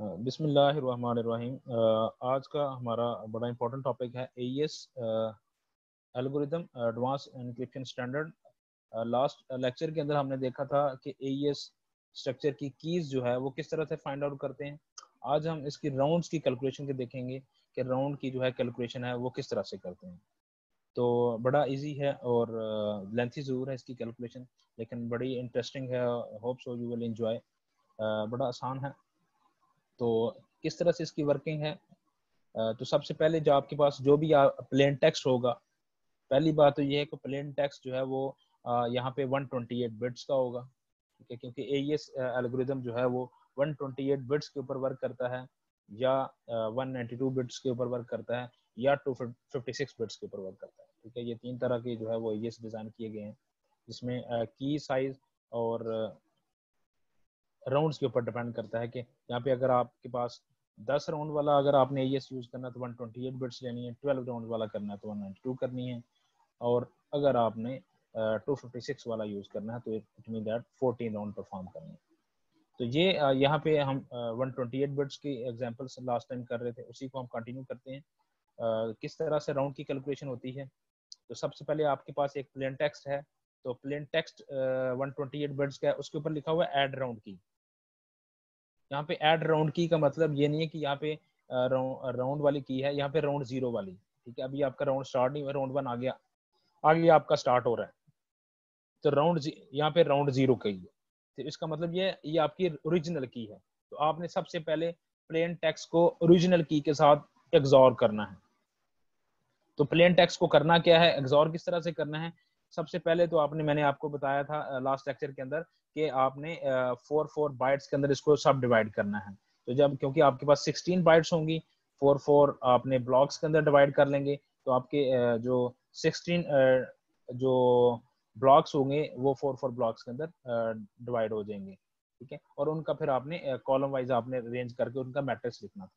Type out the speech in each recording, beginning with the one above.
बिस्मिल्लाहिर्रहमानिर्रहीम। आज का हमारा बड़ा इंपॉर्टेंट टॉपिक है AES algorithm advance encryption standard. Last lecture के अंदर हमने देखा था कि एईएस स्ट्रक्चर की कीज जो है वो किस तरह से फाइंड आउट करते हैं। आज हम इसकी राउंड्स की कैलकुलेशन के देखेंगे कि राउंड की जो है कैलकुलेशन है वो किस तरह से करते हैं। तो बड़ा इजी है और लेंथी ज़रूर है इसकी कैलकुलेशन, लेकिन बड़ी इंटरेस्टिंग है। Hope so you will enjoy. बड़ा आसान है। तो किस तरह से इसकी वर्किंग है, तो सबसे पहले जो आपके पास जो भी प्लेन टेक्स्ट होगा, पहली बात तो ये है कि प्लेन टेक्स्ट जो है वो यहाँ पे 128 बिट्स का होगा, ठीक है, क्योंकि एईएस एल्गोरिथम जो है वो 128 बिट्स के ऊपर वर्क करता है, या 192 बिट्स के ऊपर वर्क करता है, या 256 बिट्स के ऊपर वर्क करता है। ठीक है, ये तीन तरह के जो है वो एईएस डिज़ाइन किए गए हैं, जिसमें की साइज और राउंड्स के ऊपर डिपेंड करता है कि यहाँ पे अगर आपके पास 10 राउंड वाला अगर आपने एईएस यूज करना है तो 128 बिट्स लेनी है, 12 राउंड वाला करना है तो 192 करनी है, और अगर आपने 256 वाला यूज करना है तो it mean that 14 round perform करनी है। तो ये यहाँ पे हम 128 बिट्स की एग्जांपल्स लास्ट टाइम कर रहे थे, उसी को हम कंटिन्यू करते हैं। किस तरह से राउंड की कैलकुलेशन होती है। तो सबसे पहले आपके पास एक प्लेन टेक्स्ट है, तो प्लेन टेक्स्ट 128 बिट्स का है, उसके ऊपर लिखा हुआ है ऐड राउंड की। यहाँ पे ऐड राउंड की का मतलब ये नहीं है कि यहाँ पे राउंड वाली की है, यहाँ पे राउंड जीरो वाली। ठीक है, अभी आपका राउंड स्टार्ट नहीं हुआ, राउंड वन आ गया, आगे आपका स्टार्ट हो रहा है, तो राउंड यहाँ पे राउंड जीरो की है। तो इसका मतलब ये आपकी ओरिजिनल की है। तो आपने सबसे पहले प्लेन टेक्स्ट को ओरिजिनल की के साथ एक्सॉर करना है। तो प्लेन टेक्स्ट को करना क्या है, एक्सॉर किस तरह से करना है। सबसे पहले तो मैंने आपको बताया था लास्ट लेक्चर के अंदर कि आपने 4 बाइट्स के अंदर इसको सब डिवाइड करना है। तो जब क्योंकि आपके पास 16 बाइट्स होंगी, 4 आपने ब्लॉक्स के अंदर डिवाइड कर लेंगे, तो आपके जो 16 जो ब्लॉक्स होंगे वो 4 ब्लॉक्स के अंदर डिवाइड हो जाएंगे। ठीक है, और उनका फिर आपने कॉलम वाइज आपने अरेंज करके उनका मैट्रिक्स लिखना था।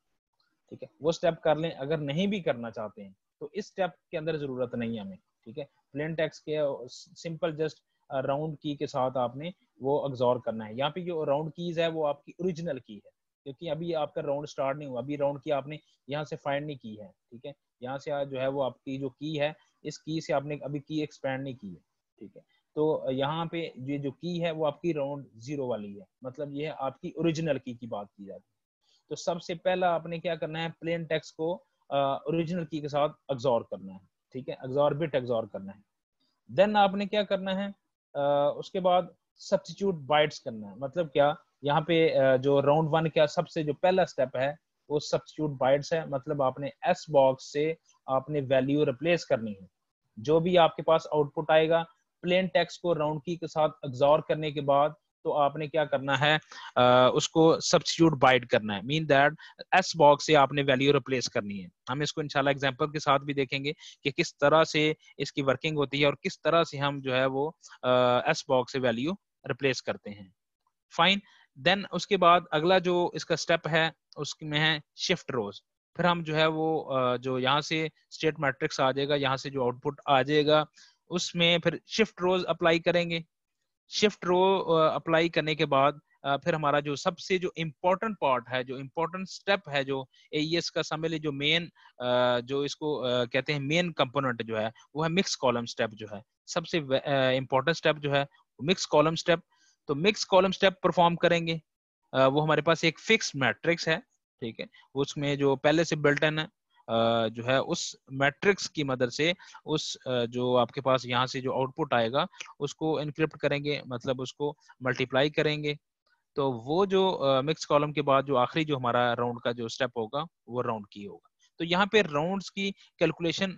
ठीक है, वो स्टेप कर लें। अगर नहीं भी करना चाहते हैं तो इस स्टेप के अंदर जरूरत नहीं है हमें। ठीक है, प्लेन टेक्स्ट के सिंपल जस्ट राउंड की के साथ आपने वो एग्जॉर करना है। यहाँ पे जो राउंड कीज है वो आपकी ओरिजिनल की है, क्योंकि अभी आपका राउंड स्टार्ट नहीं हुआ, अभी राउंड की आपने यहाँ से फाइंड नहीं की है। ठीक है, यहाँ से जो है वो आपकी जो की है, इस की से आपने अभी की एक्सपैंड नहीं की है। ठीक है, तो यहाँ पे ये जो की है वो आपकी राउंड जीरो वाली है, मतलब ये है आपकी ओरिजिनल की बात की जाती है। तो सबसे पहला आपने क्या करना है, प्लेन टेक्स्ट को ओरिजिनल की के साथ एग्जॉर करना है। ठीक है, एग्जॉर बिट एग्जॉर करना है। देन आपने क्या करना है, उसके बाद सब्स्टिट्यूट बाइट्स करना है। मतलब क्या, यहाँ पे जो राउंड वन का सबसे जो पहला स्टेप है वो सब्स्टिट्यूट बाइट्स है। मतलब आपने एस बॉक्स से आपने वैल्यू रिप्लेस करनी है। जो भी आपके पास आउटपुट आएगा प्लेन टेक्स्ट को राउंड की के साथ एग्जॉर करने के बाद, तो आपने क्या करना है, उसको सब्स्टिट्यूट बाइट करना है। मीन दैट एस बॉक्स से आपने वैल्यू रिप्लेस करनी है। हम इसको इंशाल्लाह एग्जांपल के साथ भी देखेंगे कि किस तरह से इसकी वर्किंग होती है और किस तरह से हम जो है वो एस बॉक्स से वैल्यू रिप्लेस करते हैं। फाइन। देन उसके बाद अगला जो इसका स्टेप है उसमें है शिफ्ट रोज। फिर हम जो है वो जो यहाँ से स्टेट मैट्रिक्स आ जाएगा, यहाँ से जो आउटपुट आ जाएगा उसमें फिर शिफ्ट रोज अप्लाई करेंगे। शिफ्ट रो अप्लाई करने के बाद फिर हमारा जो सबसे जो इम्पोर्टेंट पार्ट है, जो इम्पोर्टेंट स्टेप है, जो एईएस का समझ लीजिए जो मेन जो इसको कहते हैं मेन कंपोनेंट जो है वो है मिक्स कॉलम स्टेप। जो है सबसे इम्पोर्टेंट स्टेप जो है मिक्स कॉलम स्टेप। तो मिक्स कॉलम स्टेप परफॉर्म करेंगे। वो हमारे पास एक फिक्स मैट्रिक्स है। ठीक है, उसमें जो पहले से बिल्ट इन जो है उस मैट्रिक्स की मदद से उस जो आपके पास यहाँ से जो आउटपुट आएगा उसको इनक्रिप्ट करेंगे, मतलब उसको मल्टीप्लाई करेंगे। तो वो जो मिक्स कॉलम के बाद जो आखिरी जो हमारा राउंड का जो स्टेप होगा वो राउंड की होगा। तो यहाँ पे राउंड्स की कैलकुलेशन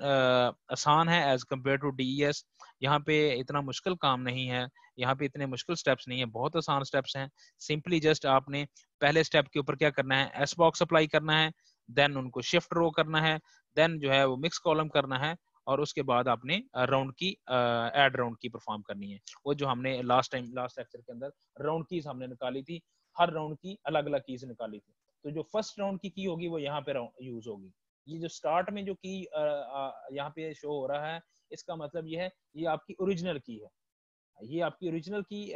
आसान है एज कम्पेयर टू डीईएस। यहाँ पे इतना मुश्किल काम नहीं है, यहाँ पे इतने मुश्किल स्टेप्स नहीं है, बहुत आसान स्टेप्स हैं। सिंपली जस्ट आपने पहले स्टेप के ऊपर क्या करना है, एस बॉक्स अप्लाई करना है, देन उनको शिफ्ट रो करना है, देन जो है वो मिक्स कॉलम करना है, और उसके बाद आपने राउंड की ऐड राउंड की परफॉर्म करनी है। वो जो हमने लास्ट लेक्चर के अंदर राउंड कीज हमने निकाली थी, हर राउंड की अलग अलग कीज निकाली थी। तो जो फर्स्ट राउंड की होगी वो यहाँ पे यूज होगी। ये जो स्टार्ट में जो की यहाँ पे शो हो रहा है, इसका मतलब ये है ये आपकी ओरिजिनल की है, ये आपकी ओरिजिनल की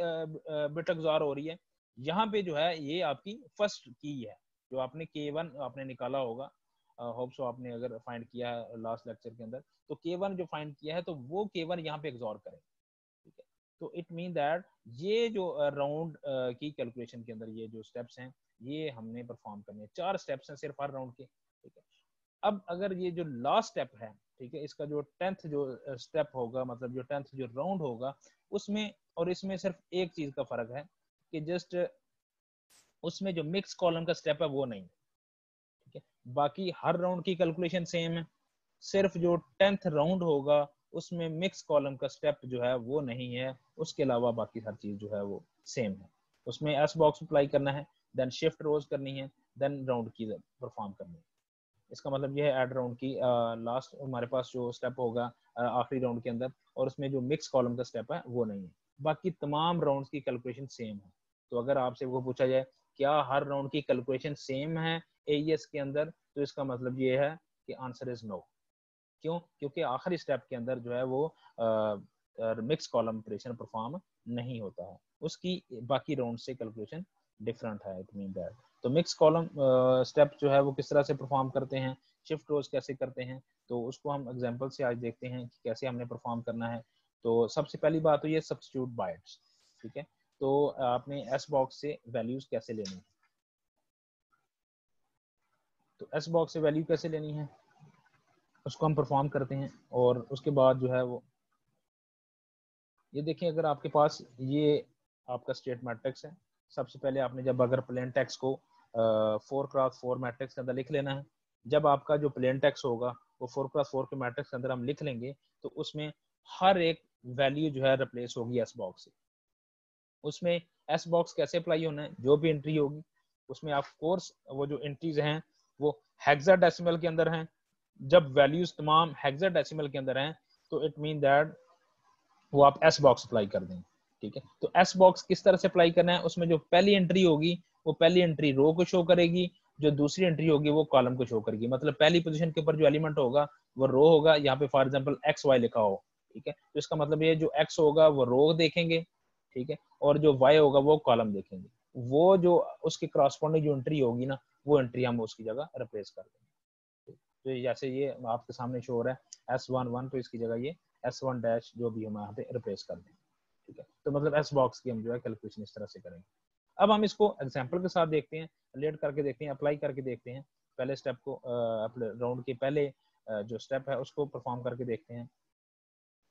बिट एग्जॉर हो रही है। यहाँ पे जो है ये आपकी फर्स्ट की है। जो आपने K1 आपने निकाला होगा, होप सो आपने अगर फाइंड किया है लास्ट लेक्चर के अंदर, तो K1 जो फाइंड किया है तो वो K1 यहाँ पे एग्जॉर करें, ठीक है। तो इट मीन दैट ये जो राउंड की कैलकुलेशन के अंदर ये जो स्टेप्स हैं ये हमने परफॉर्म करने हैं। 4 स्टेप्स हैं सिर्फ हर राउंड के, ठीक है। अब अगर ये जो लास्ट स्टेप है, ठीक है, इसका जो 10th जो स्टेप होगा, मतलब जो 10th जो राउंड होगा, उसमें और इसमें सिर्फ एक चीज का फर्क है कि जस्ट उसमें जो मिक्स कॉलम का स्टेप है वो नहीं, ठीक है। बाकी हर राउंड की कैलकुलेशन सेम है, सिर्फ जो 10th राउंड होगा उसमें मिक्स कॉलम का स्टेप जो है वो नहीं है, उसके अलावा बाकी हर चीज जो है वो सेम है। उसमें एस बॉक्स अप्लाई करना है, देन शिफ्ट रोज करनी है, देन राउंड की परफॉर्म करनी है। इसका मतलब ये है एड राउंड की लास्ट हमारे पास जो स्टेप होगा आखिरी राउंड के अंदर, और उसमें जो मिक्स कॉलम का स्टेप है वो नहीं है। बाकी तमाम राउंड्स की कैलकुलेशन सेम है। तो अगर आपसे वो पूछा जाए क्या हर राउंड की कैलकुलेशन सेम है एईएस के अंदर, तो इसका मतलब ये है कि आंसर इज नो। क्यों? क्योंकि आखिरी स्टेप के अंदर जो है वो मिक्स कॉलम ऑपरेशन परफॉर्म नहीं होता है, उसकी बाकी राउंड से कैलकुलेशन डिफरेंट है। इट मीन दैट तो मिक्स कॉलम स्टेप जो है वो किस तरह से परफॉर्म करते हैं, शिफ्ट रोज कैसे करते हैं, तो उसको हम एग्जांपल से आज देखते हैं कि कैसे हमने परफॉर्म करना है। तो सबसे पहली बात तो ये सब्स्टिट्यूट बाइट्स, ठीक है। तो आपने एस बॉक्स से वैल्यूज कैसे लेनी है, तो एस बॉक्स से वैल्यू कैसे लेनी है उसको हम परफॉर्म करते हैं। और उसके बाद जो है वो ये देखिए, अगर आपके पास ये आपका स्टेट मैट्रिक्स है, सबसे पहले आपने जब अगर प्लेन टेक्स्ट को 4x4 मैट्रिक्स के अंदर लिख लेना है, जब आपका जो प्लेन टेक्स्ट होगा वो 4x4 के मैट्रिक्स के अंदर हम लिख लेंगे, तो उसमें हर एक वैल्यू जो है रिप्लेस होगी एस बॉक्स से। उसमें एस बॉक्स कैसे अप्लाई होना है, जो भी एंट्री होगी उसमें आप कोर्स वो जो एंट्रीज हैं वो हेक्साडेसिमल के अंदर हैं। जब वैल्यूज तमाम हेक्साडेसिमल के अंदर हैं तो इट मीन दैट वो आप एस बॉक्स अप्लाई कर देंगे, ठीक है। तो एस बॉक्स किस तरह से अप्लाई करना है, उसमें जो पहली एंट्री होगी वो पहली एंट्री रो को शो करेगी, जो दूसरी एंट्री होगी वो कॉलम को शो करेगी। मतलब पहली पोजीशन के ऊपर जो एलिमेंट होगा वो रो होगा, यहाँ पे फॉर एग्जांपल एक्स वाई लिखा हो, ठीक है। तो इसका मतलब ये जो एक्स होगा वो रो देखेंगे, ठीक है, और जो वाई होगा वो कॉलम देखेंगे। वो जो उसकी क्रॉसपॉन्डिंग जो एंट्री होगी ना, वो एंट्री हम उसकी जगह रिप्लेस कर देंगे। तो जैसे ये आपके सामने शो हो रहा है S11, तो इसकी जगह ये S1 डैश जो भी हम यहाँ पे रिप्लेस कर देंगे, ठीक है। तो मतलब एस बॉक्स की हम जो है कैलकुलेशन इस तरह से करेंगे। अब हम इसको एग्जांपल के साथ देखते हैं, रिलेट करके देखते हैं, अप्लाई करके देखते हैं। पहले स्टेप को राउंड के पहले जो स्टेप है उसको परफॉर्म करके देखते हैं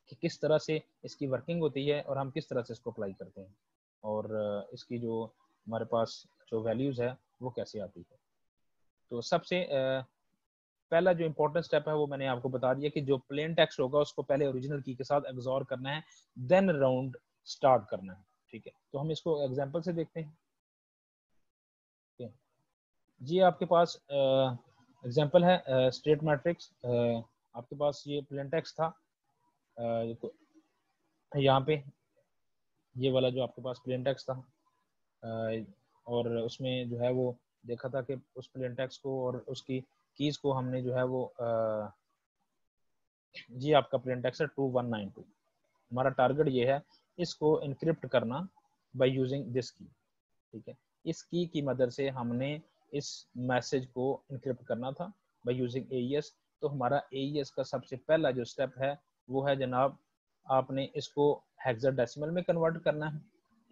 कि किस तरह से इसकी वर्किंग होती है और हम किस तरह से इसको अप्लाई करते हैं, और इसकी जो हमारे पास जो वैल्यूज है वो कैसे आती है। तो सबसे पहला जो इंपॉर्टेंट स्टेप है वो मैंने आपको बता दिया कि जो प्लेन टेक्स्ट होगा उसको पहले ओरिजिनल की के साथ एक्सॉर करना है, देन राउंड स्टार्ट करना है, ठीक है। तो हम इसको एग्जांपल से देखते हैं। जी आपके पास एग्जांपल है स्टेट मैट्रिक्स। आपके पास ये प्लेन टेक्स्ट था, तो यहाँ पे ये वाला जो आपके पास प्लेन टेक्स्ट था, और उसमें जो है वो देखा था कि उस प्लेन टेक्स्ट को और उसकी कीज को हमने जो है वो जी आपका प्लेन टेक्स्ट है 2192। हमारा टारगेट ये है इसको इनक्रिप्ट करना बाय यूजिंग दिस की, ठीक है। इस की मदद से हमने इस मैसेज को इनक्रिप्ट करना था बाय यूजिंग एईएस। तो हमारा एईएस का सबसे पहला जो स्टेप है वो है जनाब, आपने इसको हेक्साडेसिमल में कन्वर्ट करना है,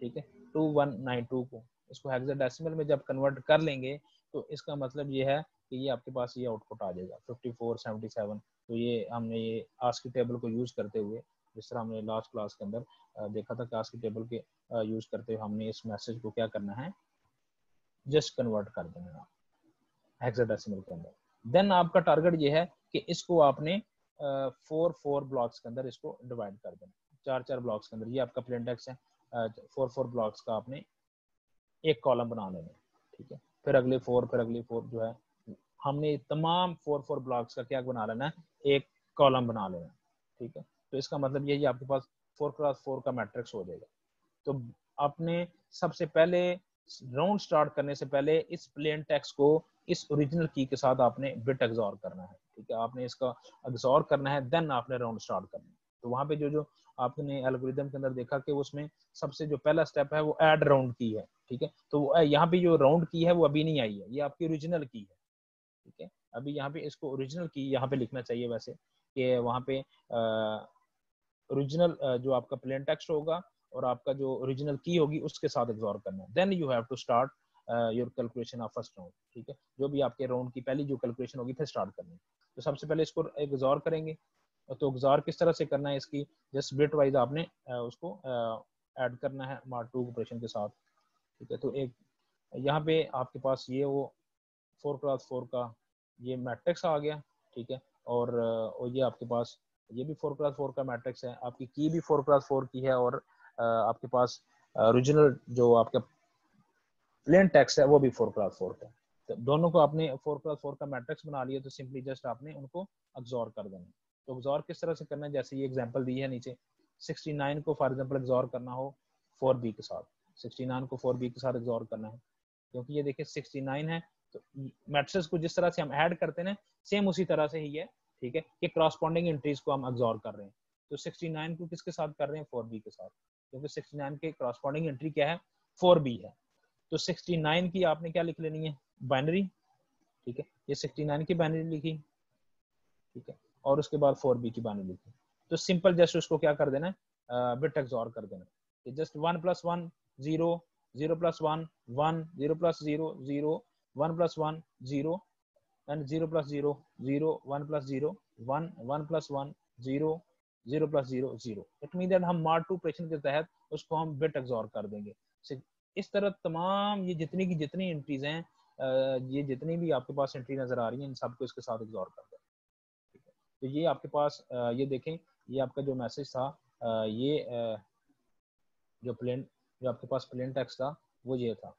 ठीक है। 2192 को इसको हेक्साडेसिमल में जब कन्वर्ट कर लेंगे तो इसका मतलब ये है कि ये आपके पास ये आउटपुट आ जाएगा 5477। तो ये हमने ये आस्की टेबल को यूज करते हुए, जिस तरह हमने लास्ट क्लास के अंदर देखा था कि आस्की टेबल के यूज करते हुए हमने इस मैसेज को क्या करना है, जस्ट कन्वर्ट कर देना हेक्साडेसिमल के अंदर। देन आपका टारगेट ये है कि इसको आपने 4 ब्लॉक्स के अंदर इसको डिवाइड कर देना, 4 ब्लॉक्स के अंदर। ये आपका प्लेन टेक्स्ट है, 4 ब्लॉक्स का आपने एक कॉलम बना लेना, ठीक है। फिर अगले 4, फिर अगले 4 जो है हमने तमाम 4 ब्लॉक्स का क्या बना लेना है, एक कॉलम बना लेना, ठीक है। तो इसका मतलब ये आपके पास 4x4 का मैट्रिक्स हो जाएगा। तो आपने सबसे पहले राउंड स्टार्ट करने से पहले इस प्लेन टेक्स्ट को इस ओरिजिनल की के साथ आपने बिट एक्सॉर करना है, ठीक है। आपने इसका एक्सॉर करना है, देन आपने राउंड स्टार्ट करना है। तो वहां पे जो आपने एल्गोरिदम के अंदर देखा कि उसमें सबसे जो पहला स्टेप है वो ऐड राउंड की है, ठीक है। तो यहाँ पे जो राउंड की है वो अभी नहीं आई है, ये आपकी ओरिजिनल की है, ठीक है। अभी यहाँ पे इसको ओरिजिनल की यहाँ पे लिखना चाहिए वैसे, कि वहाँ पे ओरिजिनल जो आपका प्लेन टेक्स्ट होगा और आपका जो ओरिजिनल की होगी उसके साथ एग्जॉर करना है। Then you have to start your calculation of first round, ठीक है। जो भी आपके राउंड की पहली जो कैलकुलेशन होगी फिर स्टार्ट करनी है। तो सबसे पहले इसको एग्जॉर करेंगे। तो एग्जॉर किस तरह से करना है, इसकी जस्ट बिट वाइज आपने उसको ऐड करना है मार्क टू ऑपरेशन के साथ, ठीक है। तो एक यहाँ पे आपके पास ये वो 4x4 का ये मैट्रिक्स आ गया, ठीक है। और ये आपके पास ये भी 4x4 का मैट्रिक्स है, आपकी की भी 4x4 की है, और आपके पास ओरिजिनल जो आपका प्लेन टेक्स्ट है वो भी 4x4 का। तो दोनों को आपने 4x4 का मैट्रिक्स बना लिया, तो सिंपली जस्ट आपने उनको एग्जॉर कर देना। तो एग्जॉर किस तरह से करना है, जैसे ये एग्जांपल दी है नीचे, 69 को फॉर एग्जांपल एग्जॉर करना हो 4b के साथ, 69 को 4b के साथ एग्जॉर करना है, क्योंकि ये देखिए 69 है, तो मैट्रिक्स को जिस तरह से हम ऐड करते हैं सेम उसी तरह से ही है, ठीक है, कि क्रॉसपॉन्डिंग एंट्रीज को हम एग्जॉर कर रहे हैं। तो 69 को किसके साथ कर रहे हैं, 4b के साथ, क्योंकि 69 के क्रॉसपॉन्डिंग एंट्री क्या है, 4b है। तो 69 की आपने क्या लिख लेनी है, बाइनरी, ठीक है। ये 69 की बाइनरी लिखी, ठीक है, और उसके बाद 4b की बाइनरी लिखी। तो सिंपल जस्ट उसको क्या कर देना है, बिट एग्जॉर कर देना है। Just 1 + 1 0, 0 + 1 1, 0 + 0 0, 1 + 1 0, and 0 + 0 0, 1 + 0 1, 1 + 1 0, 0 + 0 0। It mean that हम मार्क टू ऑपरेशन के तहत उसको हम बिट एग्जॉर कर देंगे। इस तरह तमाम ये जितनी की जितनी एंट्रीज हैं, ये जितनी भी आपके पास एंट्री नजर आ रही हैं, इन सबको इसके साथ एग्जॉर कर दें, ठीक है। तो ये आपके पास ये देखें, ये आपका जो मैसेज था, ये जो आपके पास प्लेन टेक्स्ट था वो ये था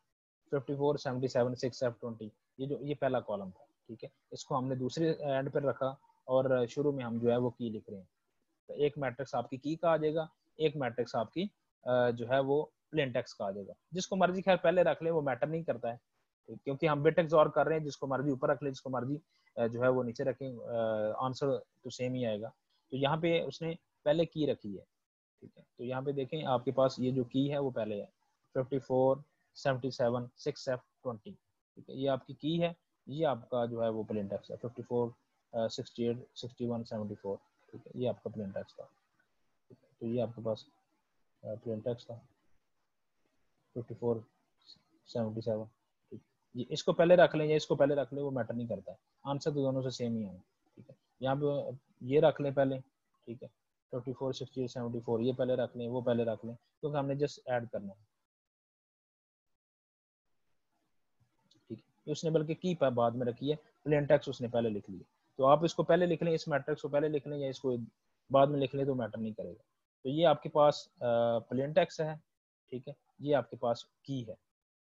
54 77 6 F20, ये पहला कॉलम था, ठीक है। इसको हमने दूसरे एंड पर रखा और शुरू में हम जो है वो की लिख रहे हैं। तो एक मैट्रिक्स आपकी की का आ जाएगा, एक मैट्रिक्स आपकी जो है वो प्लेन टेक्स्ट का आ जाएगा। जिसको मर्जी खैर पहले रख ले, वो मैटर नहीं करता है, क्योंकि हम बिट एग्जॉर कर रहे हैं, जिसको मर्जी ऊपर रख ले, जिसको मर्जी जो है वो नीचे रखें, आंसर तो सेम ही आएगा। तो यहाँ पे उसने पहले की रखी है, ठीक है। तो यहाँ पे देखें आपके पास ये जो की है वो पहले है 54 77 6 F20, ठीक है। ये आपकी की है, ये आपका जो है वो प्लेन टेक्स्ट है 54 68 61 74, ठीक है। ये आपका प्लेन टेक्स्ट था, तो ये आपके पास प्लेन टेक्स्ट था 54 77, ठीक। ये इसको पहले रख लें या इसको पहले रख लें, वो मैटर नहीं करता है, आंसर तो दोनों से सेम ही है, ठीक है। यहाँ पे ये रख लें पहले, ठीक है, 54 68 74, ये पहले रख लें, वो पहले रख लें, क्योंकि हमने जस्ट ऐड करना है, ठीक है। उसने बल्कि की बाद में रखी है, प्लेन टेक्स्ट उसने पहले लिख लिया। तो आप इसको पहले लिख लें, इस मैट्रिक्स को पहले लिख लें या इसको बाद में लिख लें, तो मैटर नहीं करेगा। तो ये आपके पास प्लेन टेक्स्ट है, ठीक है, ये आपके पास की है,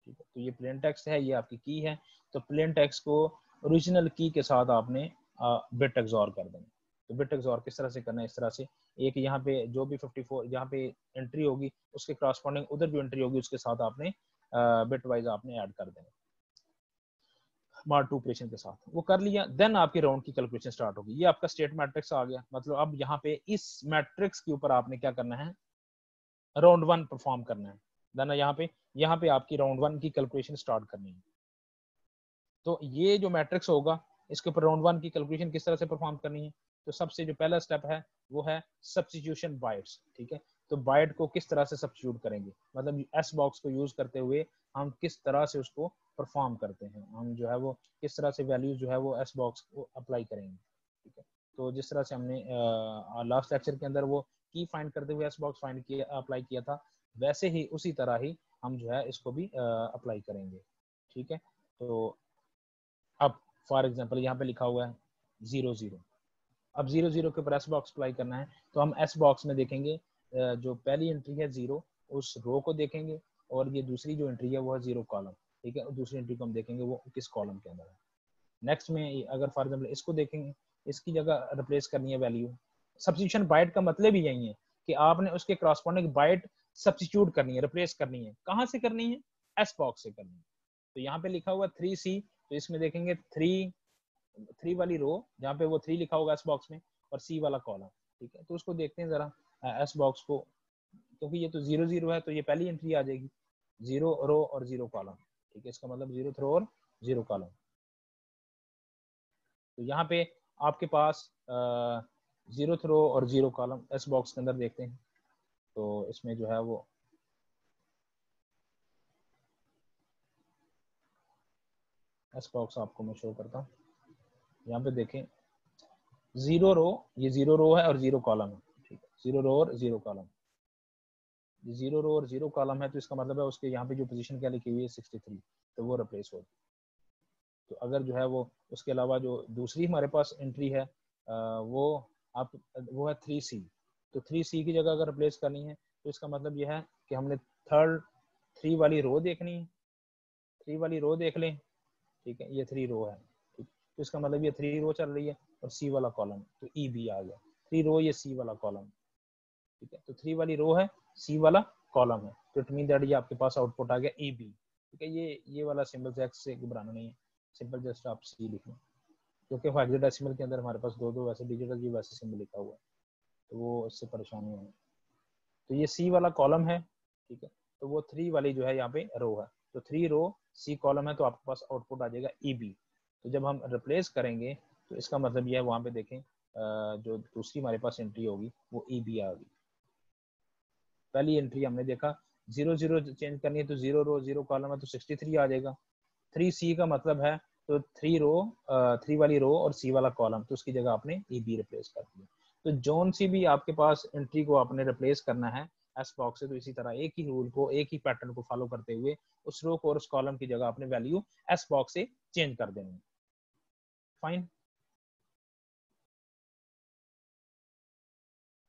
ठीक है। तो ये प्लेन टेक्स्ट है, ये आपकी की है। तो प्लेन टेक्स्ट को ओरिजिनल की के साथ आपने बिट एग्जॉर कर देना। तो बिट एग्जॉर किस तरह से करना है, इस तरह से एक यहाँ पे जो भी 54 यहाँ पे एंट्री होगी उसके क्रॉसपॉन्डिंग उधर जो एंट्री होगी उसके साथ आपने बिट वाइज आपने ऐड कर देना मार्क टू ऑपरेशन के साथ। वो कर लिया, देन आपकी राउंड की कैलकुलेशन स्टार्ट होगी। ये आपका स्टेट मैट्रिक्स आ गया, मतलब अब यहाँ पे इस मैट्रिक्स के ऊपर आपने क्या करना है, राउंड 1 परफॉर्म करना है। देन यहाँ पे आपकी राउंड 1 की कैलकुलेशन स्टार्ट करनी है। तो ये जो मैट्रिक्स होगा इसके ऊपर राउंड 1 की कैलकुलेशन किस तरह से परफॉर्म करनी है। तो सबसे जो पहला स्टेप है वो है सब्स्टिट्यूशन बाइट्स, ठीक है। तो बाइट को किस तरह से सब्स्टिट्यूट करेंगे, मतलब एस बॉक्स को यूज करते हुए हम किस तरह से उसको परफॉर्म करते हैं, हम जो है वो किस तरह से वैल्यू जो है वो एस बॉक्स को अप्लाई करेंगे, ठीक है। तो जिस तरह से हमने लास्ट लेक्चर के अंदर वो की फाइंड करते हुए एस बॉक्स फाइंड किया अप्लाई किया था, वैसे ही उसी तरह ही हम जो है इसको भी अप्लाई करेंगे, ठीक है। तो अब फॉर एग्जांपल यहाँ पे लिखा हुआ है 0 0, अब 0 0 के ऊपर एस बॉक्स अप्लाई करना है। तो हम एस बॉक्स में देखेंगे जो पहली एंट्री है 0, उस रो को देखेंगे, और ये दूसरी जो एंट्री है वो है 0 कॉलम, ठीक है। और दूसरी एंट्री को हम देखेंगे वो किस कॉलम के अंदर है। नेक्स्ट में अगर फॉर एग्जाम्पल इसको देखेंगे, इसकी जगह रिप्लेस करनी है वैल्यू। सब्स्टिट्यूशन बाइट का मतलब ही यही है कि आपने उसके क्रॉसपॉन्डिंग बाइट सब्स्टिट्यूट करनी है, रिप्लेस करनी है। कहाँ से करनी है, एस बॉक्स से करनी है। तो यहाँ पे लिखा हुआ 3C, तो इसमें देखेंगे 3 वाली रो जहाँ पे वो 3 लिखा होगा एस बॉक्स में, और C वाला कॉलम, ठीक है। तो उसको देखते हैं जरा, एस बॉक्स को, क्योंकि ये तो 0 0 है तो ये पहली एंट्री आ जाएगी, 0 रो और 0 कॉलम, ठीक है, इसका मतलब 0 थ्रो और 0 कॉलम। तो यहाँ पे आपके पास 0 थ्रो और 0 कॉलम एस बॉक्स के अंदर देखते हैं। तो इसमें जो है वो एस बॉक्स आपको मैं शो करता हूँ। यहाँ पे देखें 0 रो, ये 0 रो है और 0 कॉलम है, ठीक है, 0 रो और 0 कॉलम, 0 रो और 0 कॉलम है, तो इसका मतलब है उसके यहाँ पे जो पोजीशन क्या लिखी हुई है 63, तो वो रिप्लेस होगी। तो अगर जो है वो उसके अलावा जो दूसरी हमारे पास एंट्री है वो वो है 3C, तो 3C की जगह अगर रिप्लेस करनी है तो इसका मतलब यह है कि हमने थर्ड 3 वाली रो देखनी है, 3 वाली रो देख लें, ठीक है, ये 3 रो है, ठीक, तो इसका मतलब ये 3 रो चल रही है और C वाला कॉलम, तो EB आ गया, 3 रो ये C वाला कॉलम, ठीक है, तो 3 वाली रो है, C वाला कॉलम है, तो इट मीन दैट ये आपके पास आउटपुट आ गया EB, ठीक है। ये वाला सिंबल एक्स से घबराना नहीं है, सिंपल जस्ट आप C लिख लें, क्योंकि हेक्साडेसिमल के अंदर हमारे पास दो वैसे डिजिटल जी वैसे सिंबल लिखा हुआ है, तो वो इससे परेशानी है। तो ये C वाला कॉलम है, ठीक है, तो वो 3 वाली जो है यहाँ पे रो है, तो 3 रो C कॉलम है, तो आपके पास आउटपुट आ जाएगा EB। तो जब हम रिप्लेस करेंगे तो इसका मतलब यह है वहाँ पे देखें जो दूसरी हमारे पास एंट्री होगी वो EB आ गई। पहली एंट्री हमने देखा 0 0 चेंज करनी है तो 0 रो 0 कॉलम है तो 63 आ जाएगा। 3C का मतलब है तो 3 रो 3 वाली रो और C वाला कॉलम, तो उसकी जगह आपने EB रिप्लेस कर दिया। तो जोन सी भी आपके पास एंट्री को आपने रिप्लेस करना है एस बॉक्स से, तो इसी तरह एक ही रूल को, एक ही पैटर्न को फॉलो करते हुए उस रो को और उस कॉलम की जगह आपने वैल्यू एस बॉक्स से चेंज कर देनी है। फाइन।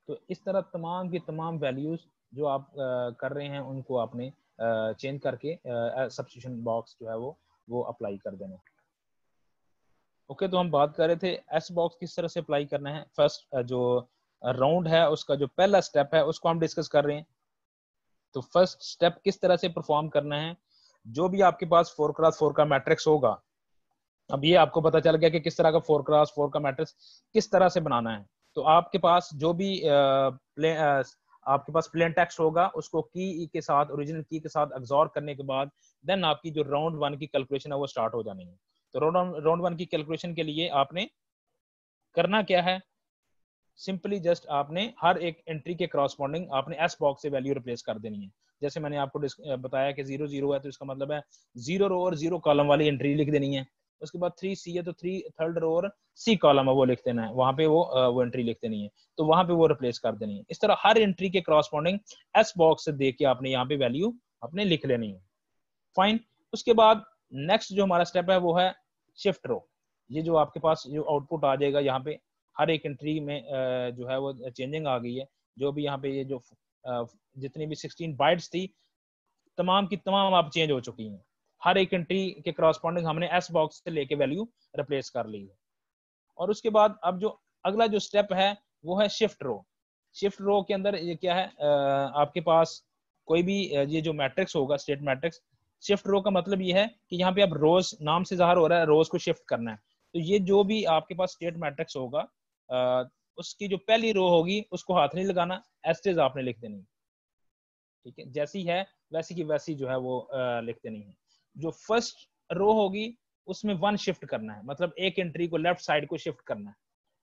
तो इस तरह तमाम की तमाम वैल्यूज जो आप कर रहे हैं उनको आपने चेंज करके सब्स्टिट्यूशन बॉक्स जो है वो अप्लाई कर देना। ओके, तो हम बात कर रहे थे एस बॉक्स किस तरह से अप्लाई करना है। फर्स्ट जो राउंड है उसका जो पहला स्टेप है उसको हम डिस्कस कर रहे हैं। तो फर्स्ट स्टेप किस तरह से परफॉर्म करना है, जो भी आपके पास 4x4 का मैट्रिक्स होगा, अब ये आपको पता चल गया कि किस तरह का 4x4 का मैट्रिक्स किस तरह से बनाना है। तो आपके पास जो भी आपके पास प्लेन टेक्स्ट होगा उसको की के साथ, ओरिजिनल की के साथ एब्जॉर्ब करने के बाद देन आपकी जो राउंड 1 की कैलकुलेशन है वो स्टार्ट हो जानी है। तो राउंड 1 की कैलकुलेशन के लिए आपने करना क्या है, सिंपली जस्ट आपने हर एक एंट्री के करस्पॉन्डिंग आपने एस बॉक्स से वैल्यू रिप्लेस कर देनी है। जैसे मैंने आपको बताया कि 0 0 है तो इसका मतलब है 0 रो और 0 कॉलम वाली एंट्री लिख देनी है। उसके बाद 3C है तो 3 थर्ड रो और C कॉलम है वो लिख देना है, वहां पे वो एंट्री लिख देनी है, तो वहां पे वो रिप्लेस कर देनी है। इस तरह हर एंट्री के करस्पॉन्डिंग एस बॉक्स से देख के आपने यहाँ पे वैल्यू अपने लिख लेनी है। फाइन। उसके बाद नेक्स्ट जो हमारा स्टेप है वो है शिफ्ट रो। ये जो आपके पास जो आउटपुट आ जाएगा यहाँ पे हर एक एंट्री में जो है वो चेंजिंग आ गई है। जो भी यहाँ पे ये जो जितनी भी 16 बाइट्स थी तमाम की तमाम आप चेंज हो चुकी हैं। हर एक एंट्री के करस्पॉन्डिंग हमने एस बॉक्स से लेके वैल्यू रिप्लेस कर ली है। और उसके बाद अब जो अगला जो स्टेप है वो है शिफ्ट रो। शिफ्ट रो के अंदर ये क्या है, आपके पास कोई भी ये जो मैट्रिक्स होगा स्टेट मैट्रिक्स, शिफ्ट रो का मतलब ये है कि यहाँ पे अब रोज नाम से ज़ाहिर हो रहा है, रोज को शिफ्ट करना है। तो ये जो भी आपके पास स्टेट मैट्रिक्स होगा उसकी जो पहली रो होगी उसको हाथ नहीं लगाना, एस्टेज आपने लिख देनी, ठीक है, जैसी है वैसी की वैसी जो है वो लिख देनी है। जो फर्स्ट रो होगी उसमें 1 शिफ्ट करना है, मतलब एक एंट्री को लेफ्ट साइड को शिफ्ट करना है,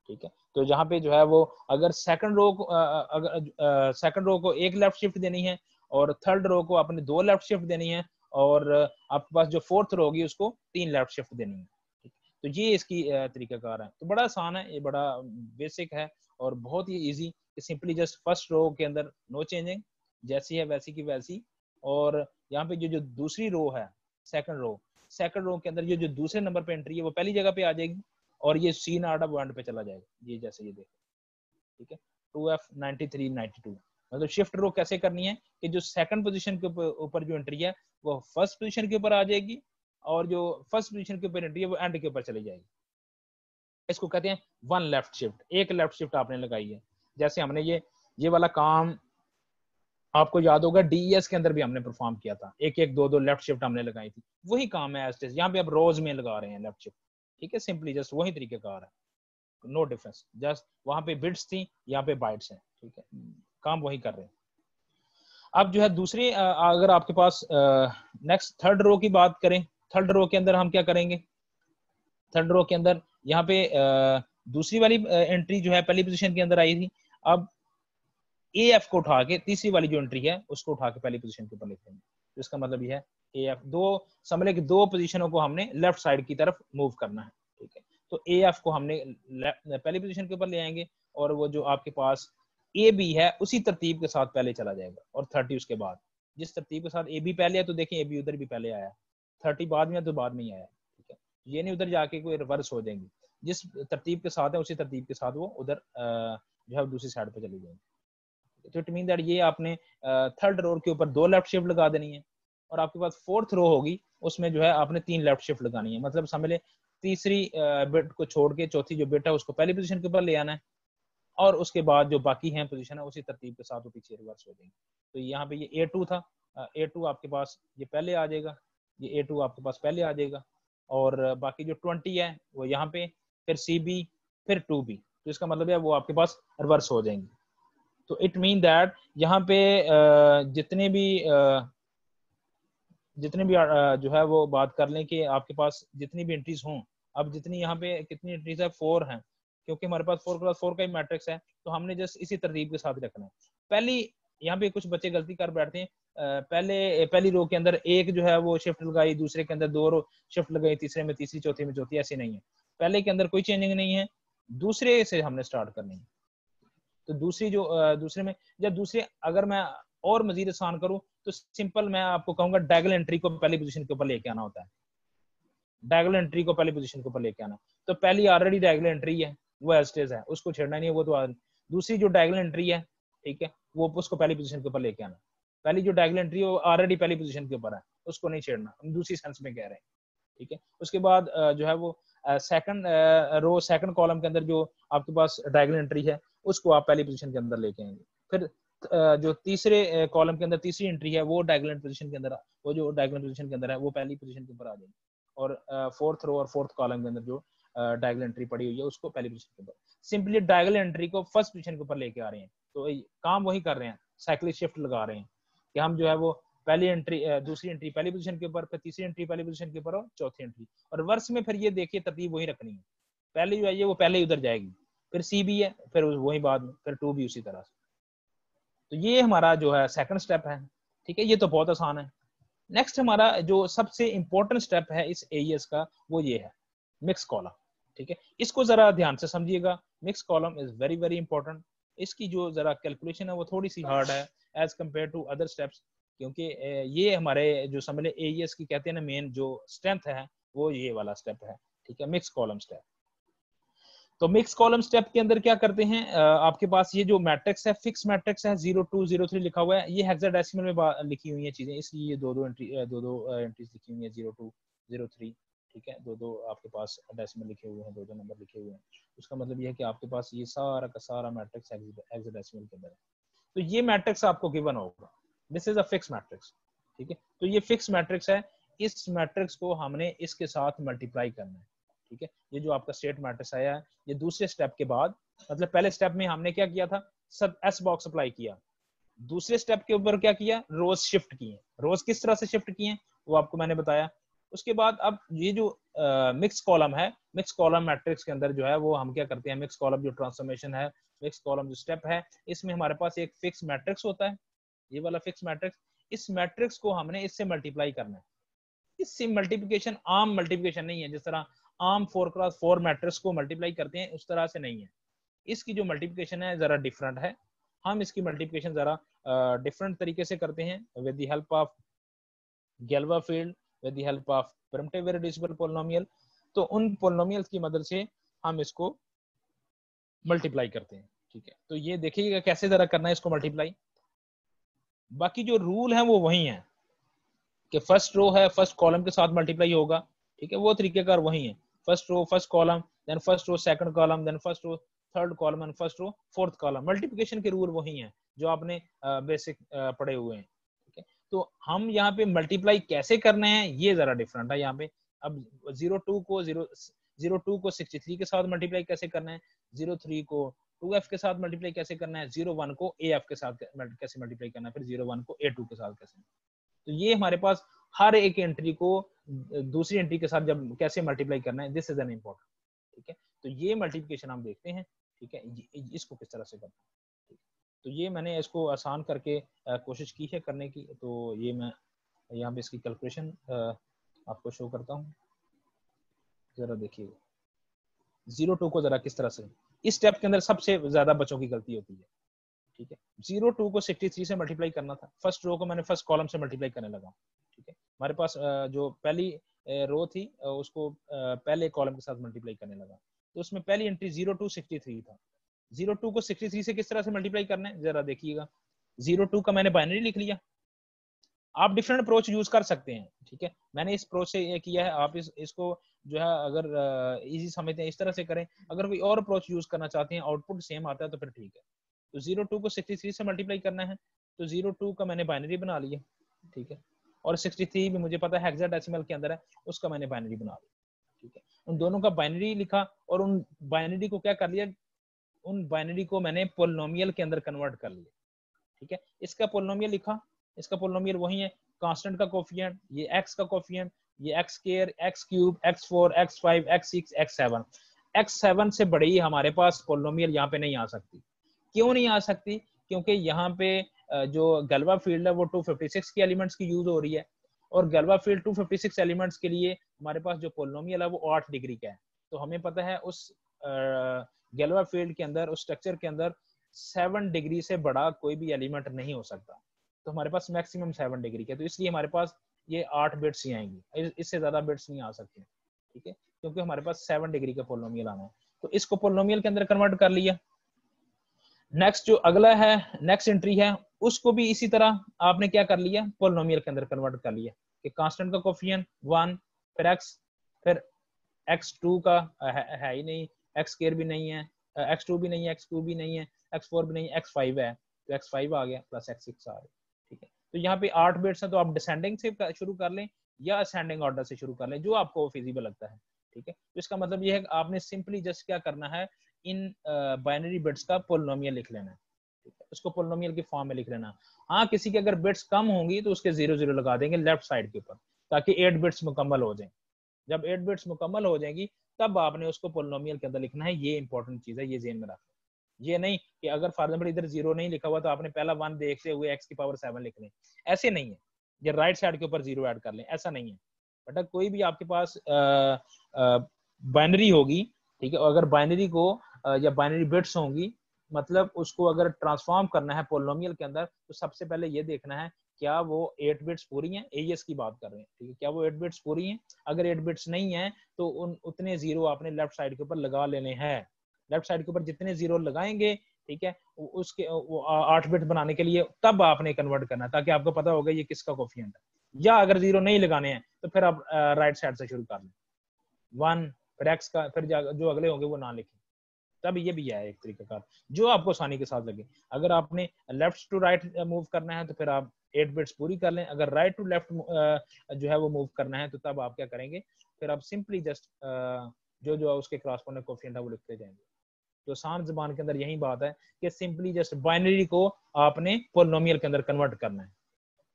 ठीक है। तो जहाँ पे जो है वो अगर सेकंड रो को अगर सेकंड रो को एक लेफ्ट शिफ्ट देनी है और थर्ड रो को अपने 2 लेफ्ट शिफ्ट देनी है और आपके पास जो फोर्थ रो होगी उसको 3 लेफ्ट शिफ्ट देनी है, ठीक। तो ये इसकी तरीकाकार है। तो बड़ा आसान है, ये बड़ा बेसिक है और बहुत ही इजी कि सिंपली जस्ट फर्स्ट रो के अंदर नो चेंजिंग, जैसी है वैसी की वैसी। और यहाँ पे जो दूसरी रो है सेकंड रो के अंदर ये जो दूसरे नंबर पे एंट्री है वो पहली जगह पे आ जाएगी और ये सी नाडा पॉइंट पे चला जाएगा, ये जैसे ये देखो, ठीक है। 2F 93 92 मतलब शिफ्ट रो कैसे करनी है कि जो सेकंड पोजीशन के ऊपर जो एंट्री है वो फर्स्ट पोजीशन के ऊपर आ जाएगी और जो फर्स्ट पोजीशन के ऊपर एंट्री है वो एंड के ऊपर चली जाएगी। इसको कहते हैं 1 लेफ्ट शिफ्ट, एक लेफ्ट शिफ्ट आपने लगाई है। जैसे हमने ये वाला काम आपको याद होगा DES के अंदर भी हमने परफॉर्म किया था, एक एक दो लेफ्ट शिफ्ट हमने लगाई थी, वही काम है एस्टेज यहाँ पे अब रोज में लगा रहे हैं लेफ्ट शिफ्ट, ठीक है। सिंपली जस्ट वही तरीके कार है, नो डिफरेंस, जस्ट वहां पे बिट्स थी यहाँ पे बाइट्स हैं, ठीक है। काम वही कर रहे हैं। अब जो है दूसरी अगर आपके पास नेक्स्ट थर्ड रो की बात करें, थर्ड रो के अंदर हम क्या करेंगे, थर्ड रो के अंदर यहाँ पे दूसरी वाली एंट्री जो है पहली पोजीशन के अंदर आई थी, अब ए एफ को उठा के तीसरी वाली जो एंट्री है उसको उठा के पहली पोजीशन के ऊपर लिख देंगे। तो इसका मतलब ये है ए एफ, दो समझ लें कि दो पोजीशनों को हमने लेफ्ट साइड की तरफ मूव करना है, ठीक है। तो ए एफ को हमने पहली पोजीशन के ऊपर ले आएंगे और वो जो आपके पास ए बी है उसी तरतीब के साथ पहले चला जाएगा, और 30 उसके बाद। जिस तरतीब के साथ ए बी पहले है तो देखें ए बी उधर भी पहले आया, 30 बाद में तो बाद में ही आया, ठीक है। ये नहीं उधर जाके कोई रिवर्स हो जाएंगे, जिस तरतीब के साथ है उसी तरतीब के साथ वो उधर जो है दूसरी साइड पे चली जाएंगे। तो इट मीन दैट ये आपने थर्ड रो के ऊपर 2 लेफ्ट शिफ्ट लगा देनी है, और आपके पास फोर्थ रो होगी उसमें जो है आपने 3 लेफ्ट शिफ्ट लगानी है। मतलब समझ ले तीसरी बिट को छोड़ के चौथी जो बिट है उसको पहली पोजीशन के ऊपर ले आना है, और उसके बाद जो बाकी हैं पोजीशन है उसी तरतीब के साथ वो पीछे रिवर्स हो जाएंगे। तो यहाँ पे ये A2 था, A2 आपके पास ये पहले आ जाएगा, ये A2 आपके पास पहले आ जाएगा, और बाकी जो 20 है वो यहाँ पे, फिर CB, फिर 2B। तो इसका मतलब है वो आपके पास रिवर्स हो जाएंगे। तो इट मीन दैट यहाँ पे जितने भी जो है वो बात कर लें कि आपके पास जितनी भी एंट्रीज हों, अब जितनी यहाँ पे कितनी एंट्रीज है 4 हैं, क्योंकि हमारे पास 4x4 का ही मैट्रिक्स है, तो हमने जस्ट इसी तरतीब के साथ रखना है। पहली यहाँ पे कुछ बच्चे गलती कर बैठते हैं, पहली रो के अंदर एक जो है वो शिफ्ट लगाई, दूसरे के अंदर 2 रो शिफ्ट लगाई, तीसरे में तीसरी, चौथी में चौथी, ऐसे नहीं है। पहले के अंदर कोई चेंजिंग नहीं है, दूसरे से हमने स्टार्ट करनी है। तो दूसरे में जब दूसरे अगर मैं और मजीद आसान करूं तो सिंपल मैं आपको कहूंगा डायगोनल एंट्री को पहली पोजीशन के ऊपर लेके आना होता है, डायगोनल एंट्री को पहली पोजीशन के ऊपर लेके आना। तो पहली ऑलरेडी डायगोनल एंट्री है वो एस्टेज है, उसको छेड़ना नहीं है, वो तो दूसरी जो डायगोनल एंट्री है, ठीक है, वो उसको पहली पोजीशन के ऊपर लेके आना। पहली जो डायगोनल एंट्री है वो ऑलरेडी पहली पोजीशन के ऊपर है, उसको नहीं छेड़ना, हम दूसरी सेंस में कह रहे हैं, ठीक है। उसके बाद जो है वो सेकंड रो सेकंड कॉलम के अंदर जो आपके पास डायगोनल एंट्री है उसको आप पहली पोजीशन के अंदर लेके आएंगे। फिर जो तीसरे कॉलम के अंदर तीसरी एंट्री है वो डायगोनल पोजीशन के अंदर, वो जो डायगोनल पोजीशन के अंदर है वो पहली पोजीशन के ऊपर आ जाएगी, और फोर्थ रो और फोर्थ कॉलम के अंदर जो डायगोनल एंट्री पड़ी हुई है उसको पहली पोजीशन के ऊपर। सिंपली डायगोनल एंट्री को फर्स्ट पोजीशन के ऊपर लेके आ रहे हैं, तो काम वही कर रहे हैं, साइक्लिक शिफ्ट लगा रहे हैं कि हम जो है वो पहली एंट्री दूसरी एंट्री पहली पोजीशन के ऊपर, फिर तीसरी एंट्री पहली पोजीशन के ऊपर, और चौथी एंट्री, और रिवर्स में फिर ये देखिए तरतीब वही रखनी है, पहले जो है वो पहले ही उधर जाएगी, फिर CB है, फिर वही बाद में, फिर 2B उसी तरह से। तो ये हमारा जो है सेकंड स्टेप है, ठीक है, ये तो बहुत आसान है। नेक्स्ट हमारा जो सबसे इंपॉर्टेंट स्टेप है इस AES का वो ये है मिक्स कॉलम, ठीक है। इसको जरा ध्यान से समझिएगा, mix column is very very important. इसकी जो जरा कैलकुलेशन है वो थोड़ी सी हार्ड है as compare to other steps, क्योंकि ये हमारे जो समझ लें AES की कहते हैं ना मेन जो स्ट्रेंथ है वो ये वाला स्टेप है, ठीक है, मिक्स कॉलम स्टेप। तो मिक्स कॉलम स्टेप के अंदर क्या करते हैं, आपके पास ये जो मैट्रिक्स है फिक्स मैट्रिक्स है 02 03 लिखा हुआ है, ये हेक्साडेसिमल में लिखी हुई है चीजें, इसलिए ये दो दो एंट्रीज लिखी हुई है 02 03, ठीक है, दो आपके पास डेसिमल लिखे हुए हैं, दो नंबर लिखे हुए हैं। उसका मतलब ये है कि आपके पास ये सारा का सारा मैट्रिक्स हेक्साडेसिमल के अंदर है। तो ये मैट्रिक्स आपको गिवन होगा, this is a fix matrix, ठीक है। तो ये फिक्स मैट्रिक्स है, इस मैट्रिक्स को हमने इसके साथ मल्टीप्लाई करना है, ठीक है। ये जो आपका स्टेट मैट्रिक्स आया है ये दूसरे स्टेप के बाद, मतलब पहले स्टेप में हमने क्या किया था, सब S बॉक्स अप्लाई किया, दूसरे स्टेप के ऊपर क्या किया, रोज शिफ्ट किए। रोज किस तरह से शिफ्ट किए वो आपको मैंने बताया। उसके बाद अब ये जो मिक्स कॉलम है, मिक्स कॉलम मैट्रिक्स के अंदर जो है वो हम क्या करते हैं, मिक्स कॉलम जो ट्रांसफॉर्मेशन है, मिक्स कॉलम जो स्टेप है, इसमें हमारे पास एक फिक्स मैट्रिक्स होता है, ये वाला फिक्स मैट्रिक्स। इस मैट्रिक्स को हमने इससे मल्टीप्लाई करना है। इससे मल्टीप्लिकेशन आम मल्टीप्लिकेशन नहीं है, जिस तरह आम 4x4 मैट्रिक्स को मल्टीप्लाई करते हैं उस तरह से नहीं है। इसकी जो मल्टीप्लिकेशन है जरा डिफरेंट है, हम इसकी मल्टीप्लिकेशन जरा डिफरेंट तरीके से करते हैं with the help of Galois field, with the help of primitive irreducible polynomial. तो उन पॉलिनोमियल्स की मदद से हम इसको मल्टीप्लाई करते हैं, ठीक है। तो ये देखिएगा कैसे जरा करना है इसको मल्टीप्लाई। बाकी जो रूल है वो वही है कि फर्स्ट रो है फर्स्ट कॉलम के साथ मल्टीप्लाई होगा, ठीक है, वो तरीकेकार वही है, first row first column, then first row second column, then first row third column, and first row fourth column. Multiplication के रूल वही हैं जो आपने बेसिक पढ़े हुए हैं, ठीक है। तो हम यहाँ पे मल्टीप्लाई कैसे करने हैं ये जरा डिफरेंट है यहाँ पे। अब 02 को 63 के साथ मल्टीप्लाई कैसे करना है, 03 को 2f के साथ मल्टीप्लाई कैसे करना है, 0 1 को af के साथ कैसे मल्टीप्लाई करना है, फिर 0 1 को a2 के साथ कैसे। तो ये हमारे पास हर एक एंट्री को दूसरी एंट्री के साथ जब कैसे मल्टीप्लाई करना है, दिस इज एन इम्पोर्टेंट। ठीक है, तो ये मल्टीप्लिकेशन हम देखते हैं। ठीक है, इसको किस तरह से करना है। तो ये मैंने इसको आसान करके कोशिश की है करने की। तो ये मैं यहाँ पे इसकी कैलकुलेशन आपको शो करता हूँ, जरा देखिएगा 0 2 को जरा किस तरह से, इस स्टेप के अंदर सबसे ज्यादा बच्चों की गलती होती है। ठीक है, 0 2 को 63 से मल्टीप्लाई करना था, फर्स्ट रो को मैंने फर्स्ट कॉलम से मल्टीप्लाई करने लगा। ठीक है, हमारे पास जो पहली रो थी उसको पहले कॉलम के साथ मल्टीप्लाई करने लगा, तो उसमें पहली एंट्री 0 2 63 था। 0 2 को 63 से किस तरह से मल्टीप्लाई करना है जरा देखिएगा। 0 2 का मैंने बाइनरी लिख लिया, आप डिफरेंट अप्रोच यूज कर सकते हैं। ठीक है, मैंने इस अप्रोच से ये किया है, आप इसको जो है अगर इजी समझते हैं इस तरह से करें। अगर कोई और अप्रोच यूज करना चाहते हैं, आउटपुट सेम आता है तो फिर ठीक है। तो 0 2 को 63 से मल्टीप्लाई करना है, तो 0 2 का मैंने बाइनरी बना लिया। ठीक है, और 63 भी मुझे पता है हेक्साडेसिमल के अंदर है, उसका मैंने बाइनरी बना लिया। ठीक है, उन दोनों का बाइनरी लिखा और उन बाइनरी को क्या कर लिया, उन बाइनरी को मैंने पोलिनोमियल के अंदर कन्वर्ट कर लिया। ठीक है, इसका पोलिनोमियल लिखा, इसका पोलिनोमियल वही है, कांस्टेंट का कोफिशिएंट, ये x का कोफिशिएंट, ये x square, x cube, x4, x5, x6, x7। x7 से बड़ी हमारे पास पोलिनोमियल यहाँ पे नहीं आ सकती। क्यों नहीं आ सकती? क्योंकि यहाँ पे जो गैल्वा फील्ड है वो 256 के एलिमेंट्स की यूज हो रही है, और गैल्वा फील्ड 256 एलिमेंट्स के लिए हमारे पास जो पोलिनोमियल है वो 8 डिग्री का है। तो हमें पता है उस गैल्वा फील्ड के अंदर, उस स्ट्रक्चर के अंदर 7 डिग्री से बड़ा कोई भी एलिमेंट नहीं हो सकता। तो हमारे पास मैक्सिमम 7 डिग्री का, तो इसलिए हमारे पास ये 8 बिट्स ही आएंगी, इससे ज्यादा बिट्स नहीं आ सकते। ठीक है, क्योंकि हमारे पास 7 डिग्री का पोलिनोमियल आना है। तो इसको पोलिनोमियल के अंदर कन्वर्ट कर लिया। नेक्स्ट जो अगला है, नेक्स्ट एंट्री है, उसको भी इसी तरह आपने क्या कर लिया, पोलिनोमियल के अंदर कन्वर्ट कर लिया कि कांस्टेंट का कोफिशिएंट 1, फिर x, फिर x2 का है ही नहीं, x स्क्वायर भी नहीं है, x2 भी नहीं है, x2 भी नहीं है, x4 भी नहीं है, x5 है, तो x5 आ गया प्लस x6 आ गया। ठीक है, तो यहाँ पे 8 बिट्स हैं, तो आप डिसेंडिंग से शुरू कर लें या असेंडिंग ऑर्डर से शुरू कर लें, जो आपको फिजिबल लगता है। ठीक है, तो इसका मतलब ये है कि आपने सिंपली जस्ट क्या करना है, इन बाइनरी बिट्स का पोलिनोमियल लिख लेना है। ठीक है, उसको पोलिनोमियल की फॉर्म में लिख लेना। हाँ, किसी के अगर बिट्स कम होंगी तो उसके 0 0 लगा देंगे लेफ्ट साइड के ऊपर, ताकि 8 बिट्स मुकम्मल हो जाए। जब 8 बिट्स मुकम्मल हो जाएंगी तब आपने उसको पोलिनोमियल के अंदर लिखना है। ये इंपॉर्टेंट चीज है, ये ज़हन में रखना। ये नहीं कि अगर फॉर एग्जांपल इधर 0 नहीं लिखा हुआ तो आपने पहला 1 देखते हुए x की पावर 7 लिख लें, ऐसे नहीं है। ये राइट साइड के ऊपर 0 ऐड कर लें, ऐसा नहीं है बेटा। कोई भी आपके पास बाइनरी होगी, ठीक है, अगर बाइनरी को या बाइनरी बिट्स होंगी, मतलब उसको अगर ट्रांसफॉर्म करना है पोलिनोमियल के अंदर, तो सबसे पहले ये देखना है क्या वो 8 बिट्स पूरी हैं, एएस की बात कर रहे हैं। ठीक है, क्या वो 8 बिट्स पूरी हैं? अगर 8 बिट्स नहीं है तो उतने 0 आपने लेफ्ट साइड के ऊपर लगा लेने हैं। लेफ्ट साइड के ऊपर जितने 0 लगाएंगे, ठीक है, उसके 8 बिट बनाने के लिए तब आपने कन्वर्ट करना है, ताकि आपको पता होगा ये किसका कोफिशिएंट है। या अगर 0 नहीं लगाने हैं तो फिर आप राइट साइड से शुरू कर लें, 1, फिर x का, फिर जो अगले होंगे वो ना लिखें। तब ये भी है एक तरीके का जो आपको आसानी के साथ लगे। अगर आपने लेफ्ट टू राइट मूव करना है तो फिर आप 8 बिट्स पूरी कर लें। अगर राइट टू लेफ्ट जो है वो मूव करना है तो तब आप क्या करेंगे, फिर आप सिंपली जस्ट जो उसके क्रॉसपोंडेंट कोफिशिएंट है वो लिखते जाएंगे। तो आसान ज़बान के अंदर यही बात है कि सिंपली जस्ट बाइनरी को आपने पोलिनोमियल के अंदर कन्वर्ट करना है।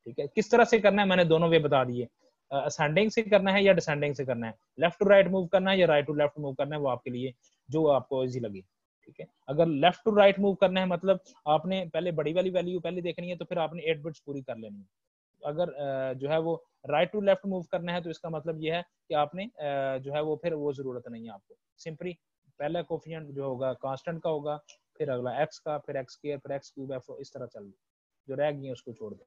ठीक है, किस तरह से करना है मैंने दोनों वे बता दिए। असेंडिंग से करना है या डिसेंडिंग से करना है, लेफ्ट टू राइट मूव करना है या राइट टू लेफ्ट मूव करना है, वो आपके लिए जो आपको इजी लगे। ठीक है, अगर लेफ्ट टू राइट मूव करना है मतलब आपने पहले बड़ी वाली वैल्यू पहले देखनी है, तो फिर आपने 8 बिट्स पूरी कर लेनी है। अगर जो है वो राइट टू लेफ्ट मूव करना है तो इसका मतलब ये है कि आपने जो है वो फिर वो जरूरत नहीं है आपको। सिंपली पहला कोफिशिएंट जो होगा कांस्टेंट का होगा, फिर अगला x का, फिर x स्क्वायर, फिर x क्यूब, इस तरह चल जो रह गई है उसको छोड़ दें।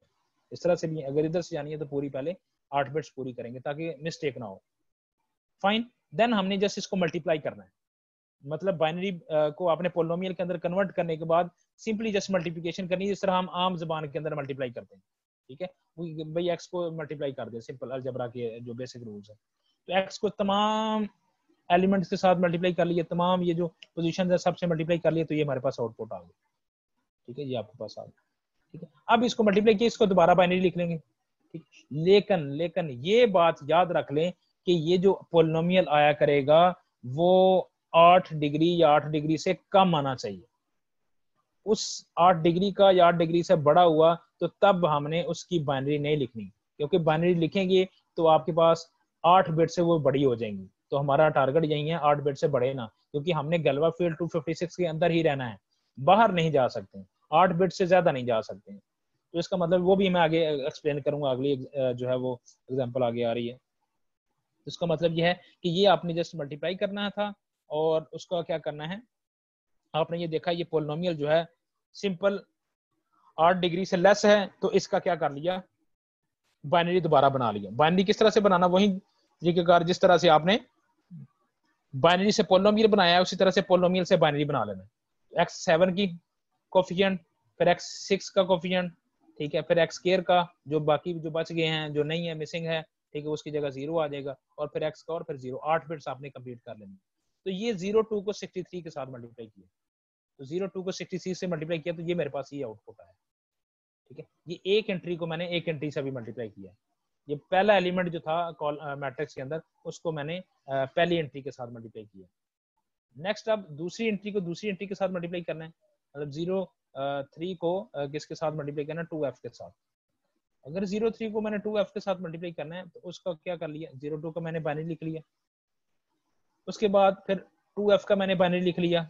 इस तरह से भी अगर इधर से जानी है तो पूरी पहले 8 बिट्स पूरी करेंगे ताकि मिस्टेक ना हो। फाइन, देन हमने जस्ट इसको मल्टीप्लाई करना है, मतलब बाइनरी को आपने पोलिनोमियल के अंदर कन्वर्ट करने के बाद सिंपली जस्ट मल्टीप्लिकेशन करनी है, जिस तरह हम आम जबान के अंदर मल्टीप्लाई करते हैं। ठीक है, भाई x को मल्टीप्लाई कर दे, सिंपल अलजेब्रा के जो बेसिक रूल्स है। तो x को तमाम एलिमेंट्स के साथ मल्टीप्लाई कर लिए, तमाम ये जो पोजीशन है सबसे मल्टीप्लाई कर लिए, तो ये हमारे पास आउटपुट आ गया। ठीक है, ये आपके पास आ गया। ठीक है, अब इसको मल्टीप्लाई किया, इसको दोबारा बाइनरी लिख लेंगे। ठीक, लेकिन ये बात याद रख लें कि ये जो पोलिनोमियल आया करेगा वो 8 डिग्री या 8 डिग्री से कम आना चाहिए। उस 8 डिग्री का या 8 डिग्री से बड़ा हुआ तो तब हमने उसकी बाइनरी नहीं लिखनी, क्योंकि बाइनरी लिखेंगे तो आपके पास 8 बिट से वो बड़ी हो जाएंगी। तो हमारा टारगेट यही है 8 बिट से बढ़े ना, क्योंकि हमने गैल्वा फील्ड 256 के अंदर ही रहना है, बाहर नहीं जा सकते, 8 बिट से ज्यादा नहीं जा सकते। तो इसका मतलब वो भी मैं आगे एक्सप्लेन करूंगा, अगली जो है वो एग्जांपल आगे आ रही है। इसका मतलब ये है कि ये आपने जस्ट मल्टीप्लाई करना था और उसका क्या करना है, आपने ये देखा ये पोलिनोमियल जो है सिंपल 8 डिग्री से लेस है, तो इसका क्या कर लिया, बाइनरी दोबारा बना लिया। बाइनरी किस तरह से बनाना, वही जिस तरह से आपने बाइनरी से पोलिनोमियल बनाया है उसी तरह से पोलिनोमियल से बाइनरी बना लेना। x7 की कोफिशिएंट, फिर x6 का कोफिशिएंट, ठीक है, फिर x स्क्वायर का जो बाकी जो बच गए हैं जो नहीं है मिसिंग है, ठीक है, उसकी जगह 0 आ जाएगा, और फिर x का और फिर 0, 8 बिट्स आपने कंप्लीट कर लेनी। तो ये 02 को 63 के साथ मल्टीप्लाई किया, तो 02 को 63 से मल्टीप्लाई किया, तो ये मेरे पास ये आउटपुट आया, ठीक है। ये एक एंट्री को मैंने एक एंट्री से भी मल्टीप्लाई किया। ये पहला एलिमेंट जो था मैट्रिक्स के अंदर उसको मैंने पहली एंट्री के साथ मल्टीप्लाई किया। नेक्स्ट अब दूसरी एंट्री को दूसरी एंट्री के साथ मल्टीप्लाई करना है, मतलब 03 को किसके साथ मल्टीप्लाई करना है, 2f के साथ। अगर 03 को मैंने 2f के साथ मल्टीप्लाई करना है तो उसका क्या कर लिया, 02 का मैंने बाइनरी लिख लिया, उसके बाद फिर 2f का मैंने बाइनरी लिख लिया,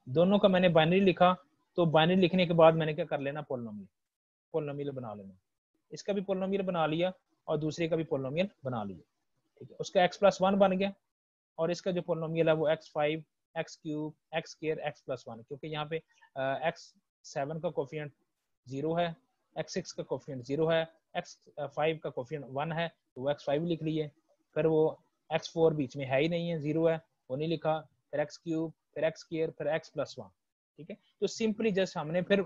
दोनों का मैंने बाइनरी लिखा। तो बाइनरी लिखने के बाद मैंने क्या कर लेना, पोलिनोमियल बना लेना। इसका भी पोलिनोमियल बना लिया और दूसरे का भी पोलिनोमियल बना लिया, ठीक है। उसका x+1 बन गया, और इसका जो पोलिनोमियल है वो x5 x³ x square x+1, क्योंकि यहाँ पे x7 का कोफिशिएंट 0 है, x6 का कोफिशिएंट 0 है, x5 का कोफिशिएंट 1 है, तो वो x5 लिख लिए। फिर वो x4 बीच में है ही नहीं है, 0 है, वो नहीं लिखा, फिर x³ फिर x स्क्वायर फिर x+1, ठीक है। तो सिंपली जस्ट हमने फिर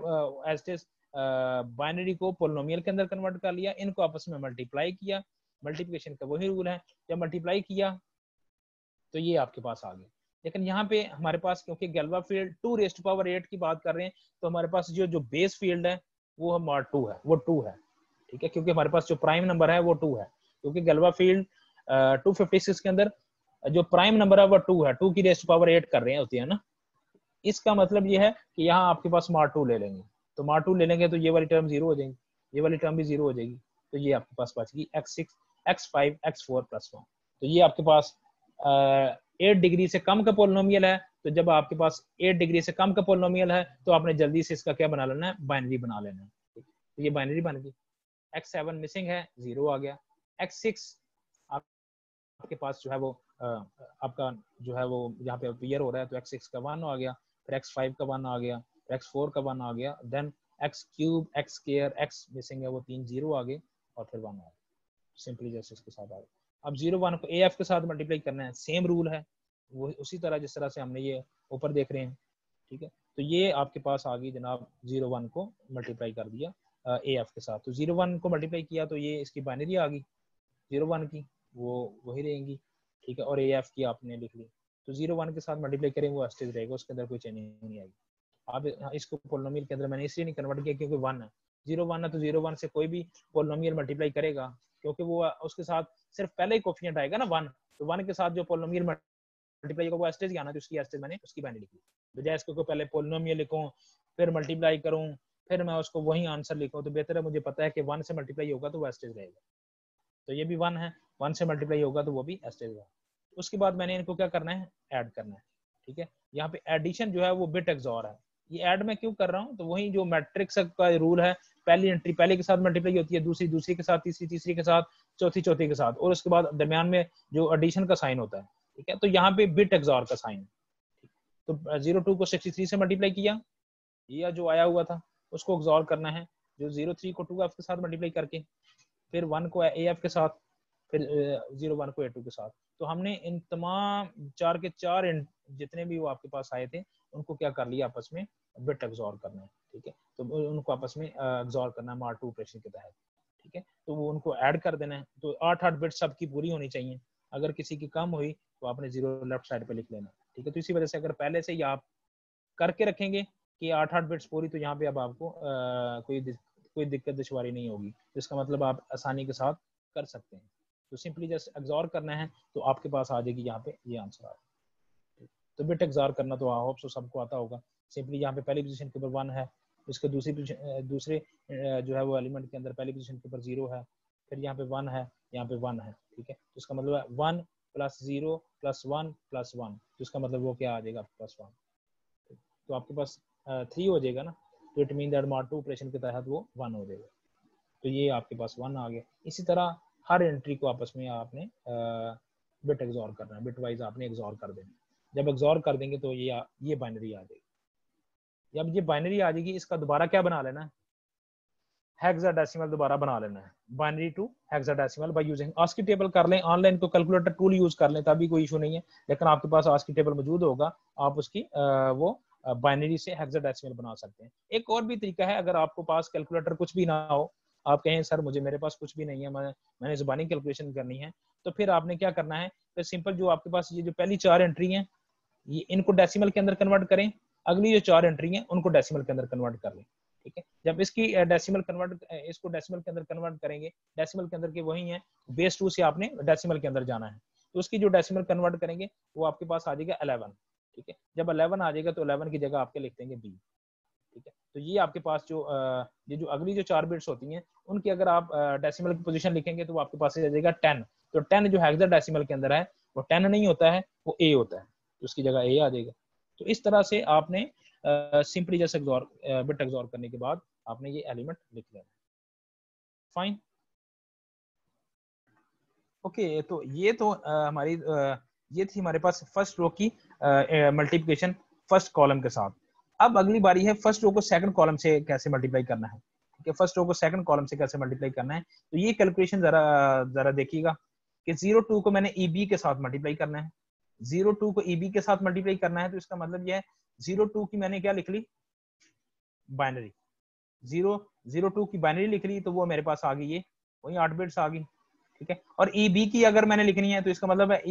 एज इट इज बाइनरी को पोलिनोमियल के अंदर कन्वर्ट कर लिया, इनको आपस में मल्टीप्लाई किया, मल्टीप्लिकेशन का वही रूल है, जब मल्टीप्लाई किया तो ये आपके पास आ गया। लेकिन यहाँ पे हमारे पास क्योंकि गैल्वा फील्ड 2⁸ की बात कर रहे हैं, तो हमारे पास जो बेस फील्ड है वो हमारा 2 है, वो 2 है, ठीक है, क्योंकि हमारे पास जो प्राइम नंबर है वो 2 है, क्योंकि गैल्वा फील्ड 256 के अंदर जो प्राइम नंबर है वो 2 है, 2⁸ कर रहे हैं होती है ना। इसका मतलब ये है कि यहाँ आपके पास मार 2 ले लेंगे, तो मार 2 ले लेंगे तो ये वाली टर्म 0 हो जाएगी, ये वाली टर्म भी 0 हो जाएगी, तो ये आपके पास बचेगी x6 x5 x4+1। तो ये आपके पास 8 डिग्री से कम का पोलिनोमियल है। तो जब आपके पास 8 डिग्री से कम का पोलिनोमियल है तो आपने जल्दी से इसका क्या बना लेना है, बाइनरी बना लेना है, तो ये बाइनरी बन गई। x7 मिसिंग है, 0 आ गया, x6 आपके पास जो है वो आपका जो है वो यहाँ पे अपीयर हो रहा है, तो x6 का 1 आ गया, फिर x5 का 1 आ गया, फिर x4 का 1 आ गया, then x³ x square x missing है वो 3 0 आ गए, और फिर 1 आ गया, सिंपली जैसे इसके साथ आ गया। अब 01 को AF के साथ मल्टीप्लाई करना है, सेम रूल है वो उसी तरह जिस तरह से हमने ये ऊपर देख रहे हैं, ठीक है। तो ये आपके पास आ गई जनाब, 01 को मल्टीप्लाई कर दिया AF के साथ, तो 01 को मल्टीप्लाई किया तो ये इसकी बाइनरी आ गई 01 की, वो वही रहेंगी, ठीक है, और AF की आपने लिख ली, तो 01 के साथ मल्टीप्लाई करेंगे वो एस्टेज रहेगा, उसके अंदर कोई चेंजिंग नहीं आएगी। आप इसको पोलिनोमियल के अंदर मैंने इसलिए नहीं कन्वर्ट किया क्योंकि 1 है, 01 है, तो 01 से कोई भी पोलिनोमियल मल्टीप्लाई करेगा, क्योंकि वो उसके साथ सिर्फ पहले ही कोफिशिएंट आएगा ना 1, तो 1 के साथ जो पोलिनोमियल मल्टीप्लाई होगा वो एस्टेज आना, तो उसकी एस्टेज मैंने उसकी बाइनरी लिखी, बजाय इसको पहले पोलिनोमियल लिखूं फिर मल्टीप्लाई करूं फिर मैं उसको वही आंसर लिखूं, तो बेहतर है मुझे पता है कि 1 से मल्टीप्लाई होगा तो वो एस्टेज रहेगा। तो ये भी 1 है, 1 से मल्टीप्लाई होगा तो वो भी एस्टेज है। उसके बाद मैंने इनको क्या करना है, ऐड करना है, ठीक है। यहाँ पे एडिशन जो है वो बिट एक्सॉर है, ये ऐड मैं क्यों कर रहा हूँ, तो वही जो मैट्रिक्स का रूल है, पहली एंट्री पहले के साथ मल्टीप्लाई होती है, दूसरी दूसरी के साथ, तीसरी तीसरी के साथ, चौथी चौथी के साथ, और उसके बाद दरमियान में जो एडिशन का साइन होता है, ठीक है। तो यहाँ पे बिट एक्सॉर का साइन, तो 02 को 63 से मल्टीप्लाई किया, ये जो आया हुआ था उसको एक्सॉर करना है, जो 03 को 2f के साथ मल्टीप्लाई करके, फिर 1 को AF के साथ, फिर 01 को A2 के साथ। तो हमने इन तमाम 4 के 4 जितने भी वो आपके पास आए थे उनको क्या कर लिया, आपस में बिट एक्सॉर करना है, ठीक है। तो उनको आपस में एक्सॉर करना है मार 2 ऑपरेशन के तहत, ठीक है। तो वो उनको ऐड कर देना है, तो 8 बिट सबकी पूरी होनी चाहिए, अगर किसी की कम हुई तो आपने 0 लेफ्ट साइड पे लिख लेना, ठीक है। तो इसी वजह से अगर पहले से ही आप करके रखेंगे कि 8 बिट्स पूरी, तो यहाँ पे अब आपको कोई दिक्कत दुश्वारी नहीं होगी, जिसका मतलब आप आसानी के साथ कर सकते हैं। तो सिंपली जस्ट एक्सॉर करना है तो आपके पास आ जाएगी यहाँ पे ये आंसर आ जाएगा। तो बिट एक्सॉर करना तो होप सो सबको आता होगा, सिंपली यहाँ पे पहली पोजीशन के ऊपर 1 है, इसके दूसरे जो है वो एलिमेंट के अंदर पहली पोजीशन के ऊपर 0 है, फिर यहाँ पे 1 है, यहाँ पे 1 है, ठीक है। तो इसका मतलब है 1 प्लस 0 प्लस 1 प्लस 1, तो इसका मतलब वो क्या आ जाएगा प्लस 1, तो आपके पास 3 हो जाएगा ना, तो it mean that mod 2 operation के तहत वो 1 हो जाएगा, तो ये आपके पास 1 आ गया। इसी तरह हर एंट्री को आपस में आपने बिट एग्जॉर करना है, बिट वाइज आपने एग्जॉर कर देना, जब एग्जॉर कर देंगे तो ये बाइनरी आ जाएगी। जब ये बाइनरी आ जाएगी, इसका दोबारा क्या बना लेना है, हेक्साडेसिमल दोबारा बना लेना है, binary to hexadecimal by using ASCII table कर लें, ऑनलाइन को कैलकुलेटर टूल यूज कर लें, तभी कोई इशू नहीं है, लेकिन आपके पास ASCII टेबल मौजूद होगा, आप उसकी वो बाइनरी से हेक्साडेसिमल बना सकते हैं। एक और भी तरीका है, अगर आपको पास कैलकुलेटर कुछ भी ना हो, आप कहें सर मेरे पास कुछ भी नहीं है, मैंने ज़ुबानी कैलकुलेशन करनी है, तो फिर आपने क्या करना है, तो सिंपल जो आपके पास ये जो पहली 4 एंट्री हैं, ये इनको डेसिमल के अंदर कन्वर्ट करें, अगली जो 4 एंट्री हैं उनको डेसिमल के अंदर कन्वर्ट कर लें, ठीक है। जब इसकी इसको डेसिमल के अंदर कन्वर्ट करेंगे, डेसिमल के अंदर के वही है, बेस 2 से आपने डेसिमल के अंदर जाना है, तो उसकी जो डेसिमल कन्वर्ट करेंगे वो आपके पास आ जाएगा 11, ठीक है। जब 11 आ जाएगा तो 11 की जगह आपके लिख देंगे b, ठीक है। तो ये आपके पास जो ये जो अगली जो 4 बिट्स होती हैं, उनकी अगर आप डेसिमल की पोजीशन लिखेंगे तो वो आपके पास आ जाएगा 10, तो 10 जो हेक्साडेसिमल के अंदर है वो 10 नहीं होता है, वो a होता है, तो उसकी जगह a आ जाएगा। तो इस तरह से आपने सिंपली जैसे बिट एग्जॉर करने के बाद आपने ये एलिमेंट लिख लेना, फाइन, ओके। तो ये तो हमारी ये थी हमारे पास फर्स्ट रो की मल्टीप्लिकेशन फर्स्ट कॉलम के साथ। अब अगली बारी है फर्स्ट रो को सेकंड कॉलम से कैसे मल्टीप्लाई करना है, ठीक है। फर्स्ट रो को सेकंड कॉलम से कैसे मल्टीप्लाई करना है, तो ये कैलकुलेशन जरा देखिएगा कि 02 को मैंने EB के साथ मल्टीप्लाई करना है, 02 को EB के साथ मल्टीप्लाई करना है, तो इसका मतलब ये है 02 की मैंने क्या लिख ली, बाइनरी, 002 की बाइनरी लिख ली, तो वो मेरे पास आ गई, ये वही 8 बिट्स आ गई, ठीक है। और EB की अगर मैंने लिखनी है तो इसका मतलब है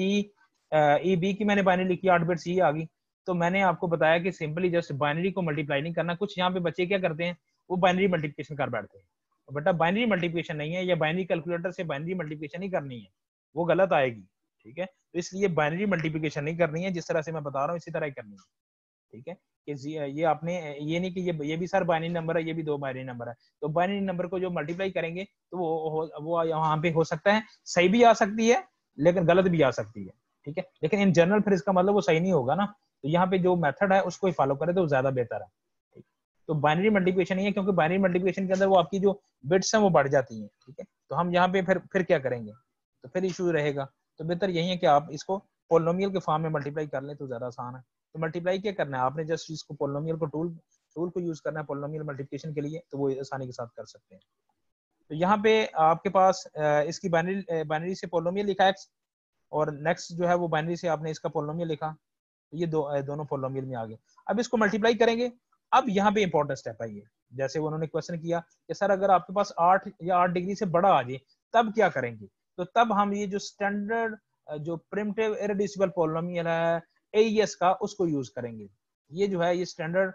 EB की मैंने बाइनरी लिखी 8 बिट्स, ये आ गई। तो मैंने आपको बताया कि सिंपली जस्ट बाइनरी को मल्टीप्लाई नहीं करना, कुछ यहाँ पे बच्चे क्या करते हैं, वो बाइनरी मल्टीप्लिकेशन कर बैठते हैं, तो बेटा बाइनरी मल्टीप्लिकेशन नहीं है, या बाइनरी कैलकुलेटर से बाइनरी मल्टीप्लिकेशन ही करनी है, वो गलत आएगी, ठीक है। तो इसलिए बाइनरी मल्टीप्लिकेशन नहीं करनी है, जिस तरह से मैं बता रहा हूँ इसी तरह ही करनी है, ठीक है। कि ये आपने ये नहीं कि ये भी सर बाइनरी नंबर है, ये भी 2 बाइनरी नंबर है, तो बाइनरी नंबर को जो मल्टीप्लाई करेंगे तो वो यहाँ पे हो सकता है सही भी आ सकती है, लेकिन गलत भी आ सकती है, ठीक है। लेकिन इन जनरल फिर इसका मतलब वो सही नहीं होगा ना, तो यहाँ पे जो मेथड है उसको ही फॉलो करे तो ज्यादा बेहतर है, ठीक। तो बाइनरी मल्टीप्लिकेशन नहीं है, क्योंकि बाइनरी मल्टीप्लिकेशन के अंदर वो आपकी जो बिट्स हैं वो बढ़ जाती हैं, ठीक है। तो हम यहाँ पे फिर क्या करेंगे, तो फिर इशू रहेगा। तो बेहतर यही है कि आप इसको पोलिनोमियल के फॉर्म में मल्टीप्लाई कर लें तो ज्यादा आसान है। तो मल्टीप्लाई क्या करना है आपने, जस्ट इसको पोलिनोमियल को टूल को यूज करना है पोलिनोमियल मल्टीप्लिकेशन के लिए, तो वो आसानी के साथ कर सकते हैं। तो यहाँ पे आपके पास इसकी बाइनरी से पोलिनोमियल लिखा x, और नेक्स्ट जो है वो बाइनरी से आपने इसका पोलिनोमियल लिखा, तो ये दोनों पोलिनोमियल में आ गए। अब इसको मल्टीप्लाई करेंगे। अब यहाँ पे इंपॉर्टेंट स्टेप है ये, जैसे उन्होंने क्वेश्चन किया कि सर अगर आपके पास 8 या 8 डिग्री से बड़ा आ जाए तब क्या करेंगे, तो तब हम ये जो स्टैंडर्ड जो प्रिमिटिव इररेड्यूसिबल पोलिनोमियल है AES का, उसको यूज करेंगे। ये जो है ये स्टैंडर्ड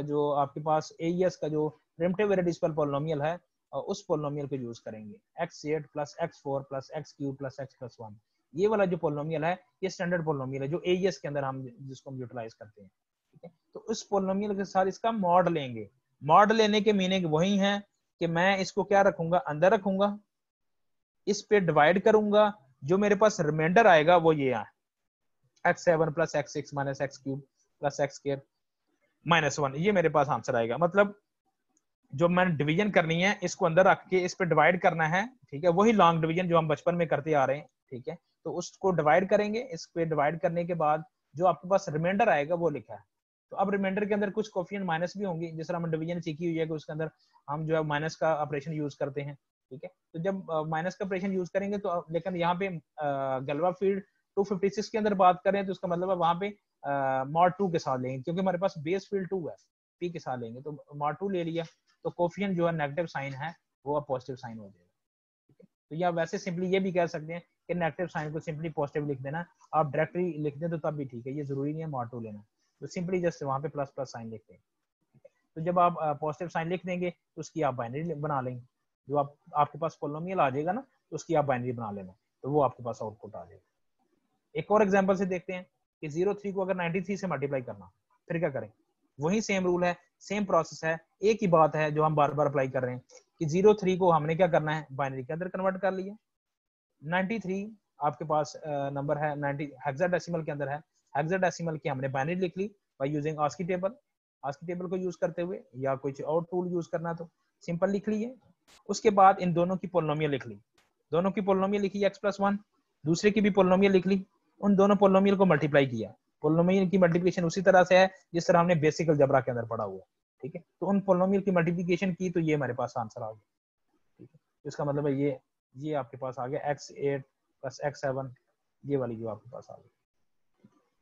जो आपके पास AES का जो प्रिमिटिव इररेड्यूसिबल पोलिनोमियल है, उस पोलिनोमियल को यूज करेंगे, x8 plus x4 plus x3 plus x plus 1। ये वाला जो पोलिनोमियल है ये स्टैंडर्ड पोलिनोमियल है जो AES के अंदर हम जिसको हम यूटिलाइज करते हैं, ठीक है। तो उस पोलिनोमियल के साथ इसका मॉड लेंगे। मॉड लेने के मीनिंग वही है कि मैं इसको क्या रखूंगा, अंदर रखूंगा, इस पे डिवाइड करूंगा, जो मेरे पास रिमाइंडर आएगा वो ये है x7 plus x6 minus x3 plus x² minus 1, ये मेरे पास आंसर आएगा। मतलब जो मैंने डिवीजन करनी है इसको अंदर रख के इस पे डिवाइड करना है, ठीक है। वही लॉन्ग डिवीजन जो हम बचपन में करते आ रहे हैं, ठीक है। तो उसको डिवाइड करेंगे, इस पे डिवाइड करने के बाद जो आपके पास रिमाइंडर आएगा वो लिखा है। तो अब रिमाइंडर के अंदर कुछ कोफिशिएंट माइनस भी होंगी, जिस तरह हमने डिवीजन सीखी हुई है कि उसके अंदर हम जो है माइनस का ऑपरेशन यूज करते हैं, ठीक है। तो जब माइनस का ऑपरेशन यूज करेंगे तो लेकिन यहाँ पे गलवा फील्ड 256 के अंदर बात करें तो उसका मतलब है वहां पे मॉड 2 के साथ लेंगे, क्योंकि हमारे पास बेस फील्ड 2 है, p के साथ लेंगे, तो मॉड 2 ले लिया, तो कोफिशिएंट जो है नेगेटिव साइन है वो अब पॉजिटिव साइन हो जाएगा, ठीक है। तो या वैसे सिंपली ये भी कह सकते हैं कि नेगेटिव साइन को सिंपली पॉजिटिव लिख देना, आप डायरेक्टली लिख दें तो तब भी ठीक है, ये जरूरी नहीं है मॉड 2 लेना, तो सिंपली जस्ट वहां पे प्लस प्लस साइन लिखते हैं, ठीक है। तो जब आप पॉजिटिव साइन लिख देंगे तो उसकी आप बाइनरी बना लेंगे, जो आपके पास पोलिनोमियल आ जाएगा ना तो उसकी आप बाइनरी बना लेना, तो वो आपके पास आउटपुट आ जाएगा। एक और एग्जांपल से देखते हैं कि 03 को अगर 93 से मल्टीप्लाई करना, फिर क्या करें। वही सेम रूल है, सेम प्रोसेस है, एक ही बात है जो हम बार बार अप्लाई कर रहे हैं कि 03 को हमने क्या करना है, बाइनरी के अंदर कन्वर्ट कर लिया। 93 आपके पास नंबर है, 90 हेक्साडेसिमल के अंदर है, हेक्साडेसिमल की हमने बाइनरी लिख ली by using ASCII table, ASCII table को यूज करते हुए, या कुछ और टूल यूज करना तो सिंपल लिख लिए। उसके बाद इन दोनों की पोलिनोमियल लिख ली, दोनों की पोलिनोमियल लिखी x+1, दूसरे की भी पोलिनोमियल लिख ली, उन दोनों पोलिनोमियल को मल्टीप्लाई किया। पोलिनोमियल की मल्टीप्लिकेशन उसी तरह से है जिस तरह हमने बेसिक अलजेब्रा के अंदर पढ़ा हुआ है, ठीक है। तो उन पोलिनोमियल की मल्टीप्लिकेशन की तो ये हमारे पास आंसर आ गया, ठीक है। तो इसका मतलब है ये आपके पास आ गया x8 + x7, ये वाली जो आपके पास आ गई।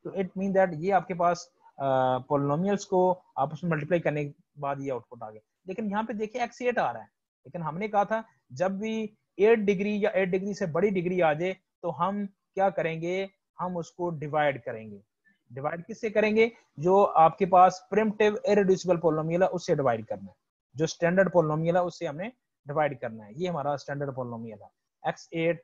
तो इट मीन दैट ये आपके पास पोलिनोमियल्स को आपस में मल्टीप्लाई करने के बाद ये आउटपुट आ गया। लेकिन यहाँ पे देखिए x8 आ रहा है, लेकिन हमने कहा था जब भी 8 डिग्री या 8 डिग्री से बड़ी डिग्री आ जाए तो हम क्या करेंगे, हम उसको डिवाइड करेंगे। डिवाइड किससे करेंगे, जो आपके पास प्रिमिटिव इररेड्यूसिबल पोलिनोमियल है उससे डिवाइड करना है, जो स्टैंडर्ड पोलिनोमियल है उससे हमने डिवाइड करना है। ये हमारा स्टैंडर्ड पोलिनोमियल है, x8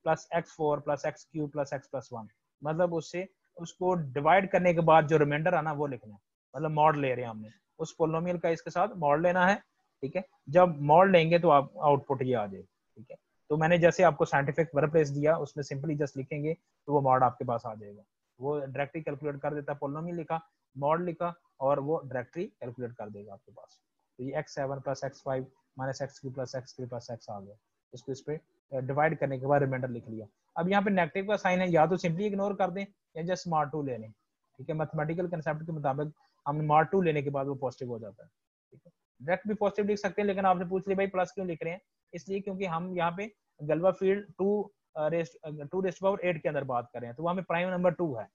+ x4 + x³ + x+1, मतलब उससे उसको डिवाइड करने के बाद जो रिमाइंडर आना वो लिखना है, मतलब मॉड ले रहे हैं हमने उस पोलिनोमियल का, इसके साथ मॉड लेना है, ठीक है। जब मॉड लेंगे तो आप आउटपुट ये आ जाएगा, ठीक है। तो मैंने जैसे आपको साइंटिफिक वर्ब प्लेस दिया, उसमें सिंपली जस्ट लिखेंगे तो वो मॉड आपके पास आ जाएगा, वो डायरेक्टली कैलकुलेट कर देता है। पोलिनोमियल लिखा, मॉड लिखा, और वो डायरेक्टली कैलकुलेट कर देगा आपके पास। तो ये x7 + x5 - x³ + x3 + x आ गया। इसको इस पे डिवाइड करने के बाद रिमाइंडर लिख लिया। अब यहाँ पे नेगेटिव का साइन है, या तो सिंपली इग्नोर कर दें या जस्ट स्मार्ट 2 ले लें, ठीक है। मैथमेटिकल कंसेप्ट के मुताबिक हम स्मार्ट 2 लेने के बाद वो पॉजिटिव हो जाता है, ठीक है। डायरेक्ट भी पॉजिटिव लिख सकते हैं, लेकिन आपने पूछ लिया भाई प्लस क्यों लिख रहे हैं, इसलिए क्योंकि हम यहाँ पे गलबा फील्ड 2⁸ के अंदर बात कर रहे हैं, तो वो हमें प्राइम नंबर 2 है,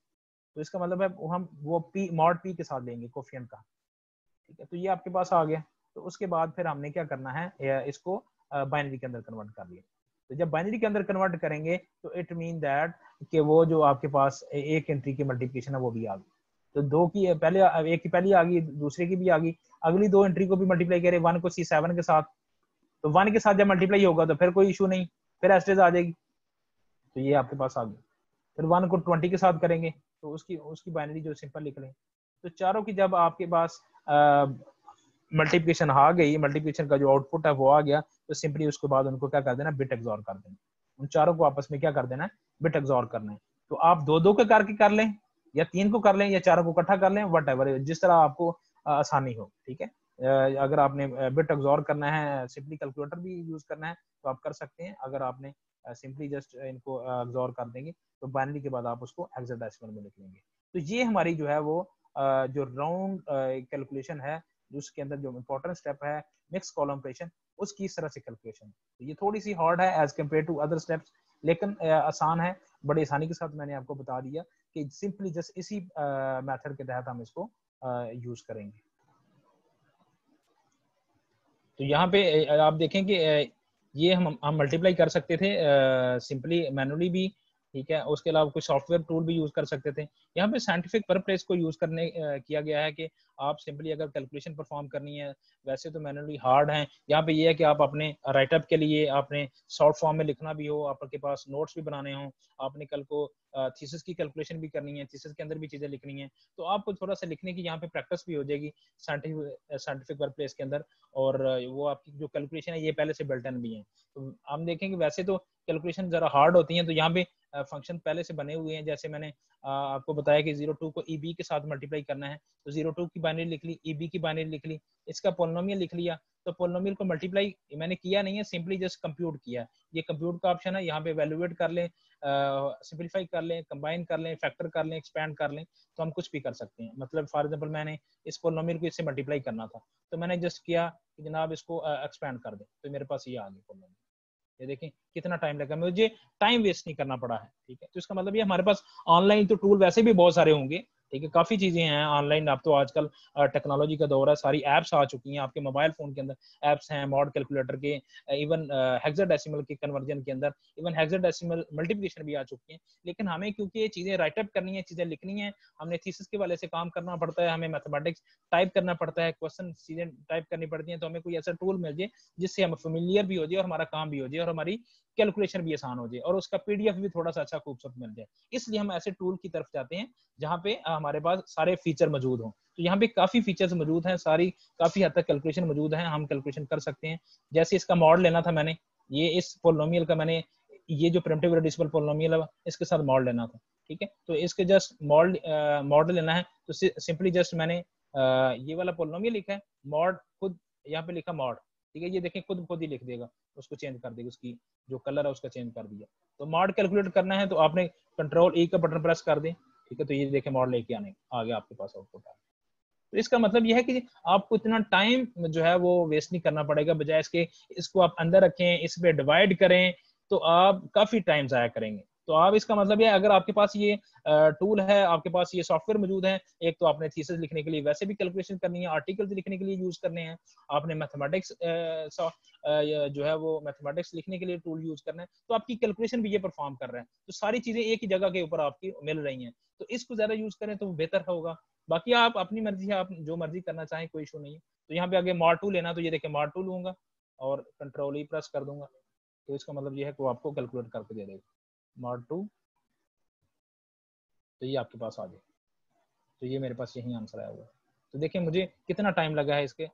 तो इसका मतलब है हम वो p मॉड p के साथ लेंगे कोफिशिएंट का, ठीक है। तो ये आपके पास आ गया। तो उसके बाद फिर हमने क्या करना है, इसको बाइनरी के अंदर कन्वर्ट कर लिया। तो जब बाइनरी के अंदर कन्वर्ट करेंगे तो इट मीन दैट कि वो जो आपके पास एक एंट्री की मल्टीप्लिकेशन है वो भी आ गई। तो दो की पहले, एक की पहली आ गई, दूसरे की भी आ गई, अगली दो एंट्री को भी मल्टीप्लाई करें 1 को C7 के साथ, तो 1 के साथ जब मल्टीप्लाई होगा तो फिर कोई इशू नहीं, फिर एस्टेज आ जाएगी। तो ये आपके पास आ गई। फिर 1 को 20 के साथ करेंगे तो उसकी उसकी बाइनरी जो सिंपल लिख लें। तो चारों की जब आपके पास मल्टीप्लिकेशन आ गई, मल्टीप्लिकेशन का जो आउटपुट है वो आ गया, तो सिंपली उसके बाद उनको क्या कर देना, बिट एक्सॉर कर देना। उन चारों को आपस में क्या कर देना है, बिट एक्सॉर करना है। तो आप दो दो के करके कर लें, या 3 को कर लें, या चारों को इकट्ठा कर लें, वट एवर, जिस तरह आपको आसानी हो, ठीक है। अगर आपने बिट एक्सॉर करना है, सिंपली कैलकुलेटर भी यूज करना है तो आप कर सकते हैं। अगर आपने सिंपली जस्ट इनको एक्सॉर कर देंगे तो बाइनरी के बाद आप उसको हेक्साडेसिमल में लिख लेंगे। तो ये हमारी जो है वो जो राउंड कैलकुलेशन है, उसके अंदर जो इंपॉर्टेंट स्टेप है मिक्स कॉलम ऑपरेशन, उसकी इस तरह से कैलकुलेशन। तो ये थोड़ी सी हार्ड है as compare to other steps, लेकिन आसान है, बड़ी आसानी के साथ मैंने आपको बता दिया कि सिंपली जस्ट इसी मेथड के तहत हम इसको यूज करेंगे। तो यहाँ पे आप देखें कि ये हम मल्टीप्लाई कर सकते थे सिंपली मैनुअली भी, ठीक है। उसके अलावा कुछ सॉफ्टवेयर टूल भी यूज कर सकते थे। यहाँ पे साइंटिफिक वर्ब प्लेस को यूज करने किया गया है कि आप सिंपली अगर कैलकुलेशन परफॉर्म करनी है, वैसे तो मैनुअली हार्ड है। यहाँ पे ये है कि आप अपने राइटअप के लिए आपने शॉर्ट फॉर्म में लिखना भी हो, आपके पास नोट्स भी बनाने हो, आपने कल को थीसिस की कैलकुलेशन भी करनी है, थीसिस के अंदर भी चीजें लिखनी है, तो आपको थोड़ा सा लिखने की यहाँ पे प्रैक्टिस भी हो जाएगी साइंटिफिक वर्ब प्लेस के अंदर। और वो आपकी जो कैलकुलेशन है ये पहले से बिल्ट इन भी है। तो हम देखेंगे वैसे तो कैलकुलेशन जरा हार्ड होती हैं, तो यहाँ पे फंक्शन पहले से बने हुए हैं। जैसे मैंने आपको बताया कि 02 को EB के साथ मल्टीप्लाई करना है, तो 02 की बाइनरी लिख ली, EB की बाइनरी लिख ली, इसका पोलिनोमियल लिख लिया। तो पोलिनोमियल को मल्टीप्लाई मैंने किया नहीं है, सिंपली जस्ट कंप्यूट किया। ये कंप्यूट का ऑप्शन है, यहाँ पे वैल्यूएट कर लें, सिंपलीफाई कर लें, कंबाइन कर लें, फैक्टर कर लें, एक्सपैंड कर लें, तो हम कुछ भी कर सकते हैं। मतलब फॉर एग्जांपल मैंने इस पोलिनोमियल को इससे मल्टीप्लाई करना था, तो मैंने जस्ट किया कि जनाब इसको एक्सपैंड कर दे, तो मेरे पास ये आ गया पोलिनोमियल। ये देखें कितना टाइम लगा, मुझे टाइम वेस्ट नहीं करना पड़ा है, ठीक है। तो इसका मतलब ये हमारे पास ऑनलाइन तो टूल वैसे भी बहुत सारे होंगे, ठीक है, काफी चीजें हैं ऑनलाइन। अब तो आजकल टेक्नोलॉजी का दौर है, सारी एप्स आ चुकी हैं आपके मोबाइल फोन के अंदर, एप्स हैं मॉड कैलकुलेटर के, इवन हेक्साडेसिमल के कन्वर्जन के अंदर, इवन हेक्साडेसिमल मल्टीप्लिकेशन भी आ चुकी हैं। लेकिन हमें क्योंकि ये चीजें राइटअप करनी है, चीजें लिखनी है, हमने थीसिस के वाले से काम करना पड़ता है, हमें मैथमेटिक्स टाइप करना पड़ता है, क्वेश्चन चीजें टाइप करनी पड़ती हैं, तो हमें कोई ऐसा टूल मिल जाए जिससे हम फेमिलियर भी हो जाए और हमारा काम भी हो जाए और हमारी कैलकुलेशन भी आसान हो जाए और उसका पीडीएफ भी थोड़ा सा अच्छा खूबसूरत मिल जाए। इसलिए हम ऐसे टूल की तरफ जाते हैं जहाँ पे हमारे पास सारे फीचर मौजूद हों। तो यहाँ पे काफी फीचर्स मौजूद हैं, सारी काफी हद तक कैलकुलेशन मौजूद है, हम कैलकुलेशन कर सकते हैं। जैसे इसका मॉड लेना था मैंने, ये इस पोलिनोमियल का मैंने, ये जो प्रिमिटिव रिड्यूसिबल पोलिनोमियल है इसके साथ मॉड लेना था, ठीक है। तो इसके जस्ट मॉड लेना है, तो सिंपली जस्ट मैंने ये वाला पोलिनोमियल लिखा है, मॉड खुद यहाँ पे लिखा मॉड, ठीक है। ये देखें खुद ही लिख देगा, उसको चेंज कर देगा, उसकी जो कलर है उसका चेंज कर दिया। तो मॉड कैलकुलेट करना है तो आपने कंट्रोल ई का बटन प्रेस कर दें, ठीक है। तो ये देखें मॉड लेके आ गया आपके पास आउटपुट आ गया। तो इसका मतलब यह है कि आपको इतना टाइम जो है वो वेस्ट नहीं करना पड़ेगा, बजाय इसके इसको आप अंदर रखें, इस पे डिवाइड करें, तो आप काफी टाइम जाया करेंगे। तो आप इसका मतलब ये, अगर आपके पास ये टूल है, आपके पास ये सॉफ्टवेयर मौजूद है, एक तो आपने थीसिस लिखने के लिए वैसे भी कैलकुलेशन करनी है, आर्टिकल्स लिखने के लिए यूज करने हैं, आपने मैथमेटिक्स जो है वो मैथमेटिक्स लिखने के लिए टूल यूज करना है, तो आपकी कैलकुलेशन भी ये परफॉर्म कर रहा है। तो सारी चीजें एक ही जगह के ऊपर आपकी मिल रही हैं, तो इसको ज्यादा यूज करें तो बेहतर होगा। बाकी आप अपनी मर्जी है, आप जो मर्जी करना चाहें, कोई इशू नहीं है। तो यहाँ पे आगे मॉड 2 लेना, तो ये देखिए मॉड 2 लूंगा और कंट्रोल ई प्रेस कर दूंगा, तो इसका मतलब ये है कि वो आपको कैलकुलेट करके दे देगा मॉड 2। तो ये आपके पास आ गया, तो ये मेरे पास यही आंसर आया हुआ है। तो देखिए मुझे कितना टाइम लगा है इसके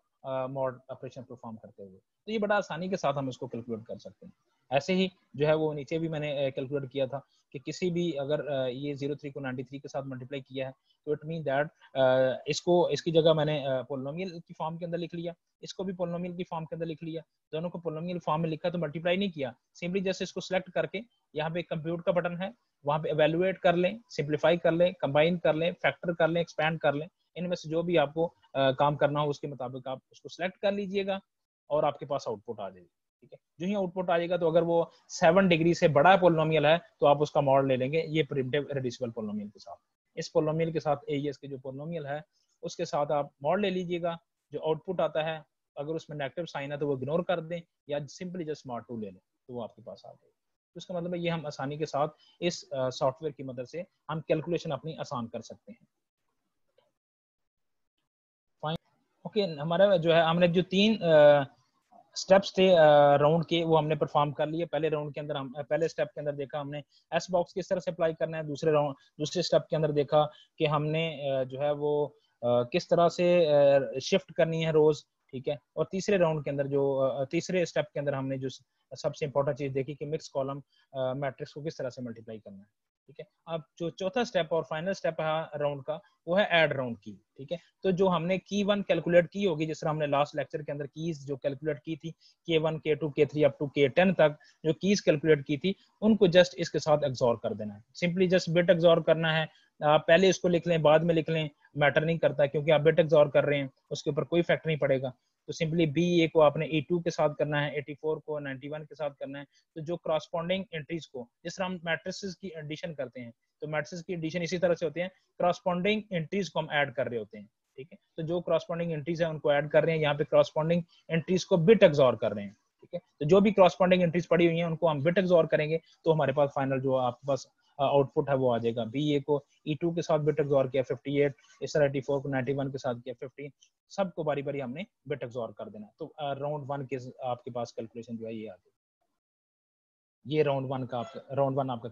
मॉड ऑपरेशन परफॉर्म करते हुए। तो ये बड़ा आसानी के साथ हम इसको कैलकुलेट कर सकते हैं। ऐसे ही जो है वो नीचे भी मैंने कैलकुलेट किया था कि किसी भी अगर ये 03 को 93 के साथ मल्टीप्लाई किया है, तो इट मीन दैट इसको इसकी जगह मैंने पोलिनोमियल की फॉर्म के अंदर लिख लिया, इसको भी पोलिनोमियल की फॉर्म के अंदर लिख लिया, दोनों को पोलिनोमियल फॉर्म में लिखा, तो मल्टीप्लाई नहीं किया, सिंपली जस्ट इसको सिलेक्ट करके यहाँ पे कंप्यूट का बटन है, वहां पे एवेलुएट कर लें, सिंप्लीफाई कर लें, कंबाइन कर लें, फैक्टर कर लें, एक्सपैंड कर लें, इनमें से जो भी आपको काम करना हो उसके मुताबिक आप उसको सिलेक्ट कर लीजिएगा और आपके पास आउटपुट आ जाएगी, ठीक है। जो ही आउटपुट आ जाएगा, तो अगर वो 7 डिग्री से बड़ा पोलिनोमियल है तो आप उसका मॉड ले लेंगे ये प्रिमिटिव रिड्यूसिबल पोलिनोमियल के साथ। इस पोलिनोमियल के साथ एईएस के जो पोलिनोमियल है उसके साथ आप मॉड ले लीजिएगा। जो आउटपुट आता है अगर उसमें नेगेटिव साइन है तो वो इग्नोर कर दें, या सिंपली जस्ट मॉड 2 ले लें, तो वो आपके पास आ जाएगा। तो इसका मतलब है ये हम आसानी के साथ इस सॉफ्टवेयर की मदद से हम कैलकुलेशन अपनी आसान कर सकते हैं। Fine, okay. हमारा जो है हमने जो 3 स्टेप्स थे राउंड के, वो हमने परफॉर्म कर लिए। पहले राउंड के अंदर हम पहले स्टेप के अंदर देखा हमने एस बॉक्स किस तरह से अप्लाई करना है। दूसरे स्टेप के अंदर देखा कि हमने जो है वो किस तरह से शिफ्ट करनी है रोज, ठीक है। और तीसरे राउंड के अंदर जो तीसरे स्टेप के अंदर हमने जो सबसे इंपॉर्टेंट चीज देखी कि मिक्स कॉलम मैट्रिक्स को किस तरह से मल्टीप्लाई करना है, ठीक है। अब जो चौथा स्टेप और फाइनल स्टेप है राउंड का, वो है ऐड राउंड की, ठीक है। तो जो हमने की 1 कैलकुलेट की होगी, जिस तरह हमने लास्ट लेक्चर के अंदर कीज जो कैलकुलेट की थी, K1 K2 K3 up to K10 तक जो कीज कैलकुलेट की थी, उनको जस्ट इसके साथ एग्जॉर कर देना है। सिंपली जस्ट बिट एग्जॉर करना है। आप पहले इसको लिख लें, बाद में लिख लें, मैटर नहीं करता, क्योंकि आप बिट एग्जॉर कर रहे हैं, उसके ऊपर कोई इफेक्ट नहीं पड़ेगा। तो सिंपली BA को आपने E2 के साथ करना है, 84 को 91 के साथ करना है। तो जो क्रॉसपॉन्डिंग एंट्रीज को, जिस तरह हम मैट्रिसेस की एडिशन करते हैं, तो मैट्रिसेस की एडिशन इसी तरह से होते हैं, क्रॉसपॉन्डिंग एंट्रीज को हम ऐड कर रहे होते हैं, ठीक है। तो जो क्रॉसपॉन्डिंग एंट्रीज है उनको ऐड कर रहे हैं, यहाँ पे क्रॉसपॉन्डिंग एंट्रीज को बिट एग्जॉर कर रहे हैं, ठीक है। तो जो भी क्रॉसपॉन्डिंग एंट्रीज पड़ी हुई हैं उनको हम बिट एग्जॉर करेंगे, तो हमारे पास फाइनल जो आपके पास आउटपुट है वो आ जाएगा। BA को E2 के साथ बिट एग्जॉर किया 58, इस तरह 84 को 91 के साथ किया 15, सबको बारी बारी हमने बिट एग्जॉर कर देना। तो राउंड 1 के आपके पास कैलकुलेशन जो है ये आ गई। ये राउंड 1 आपका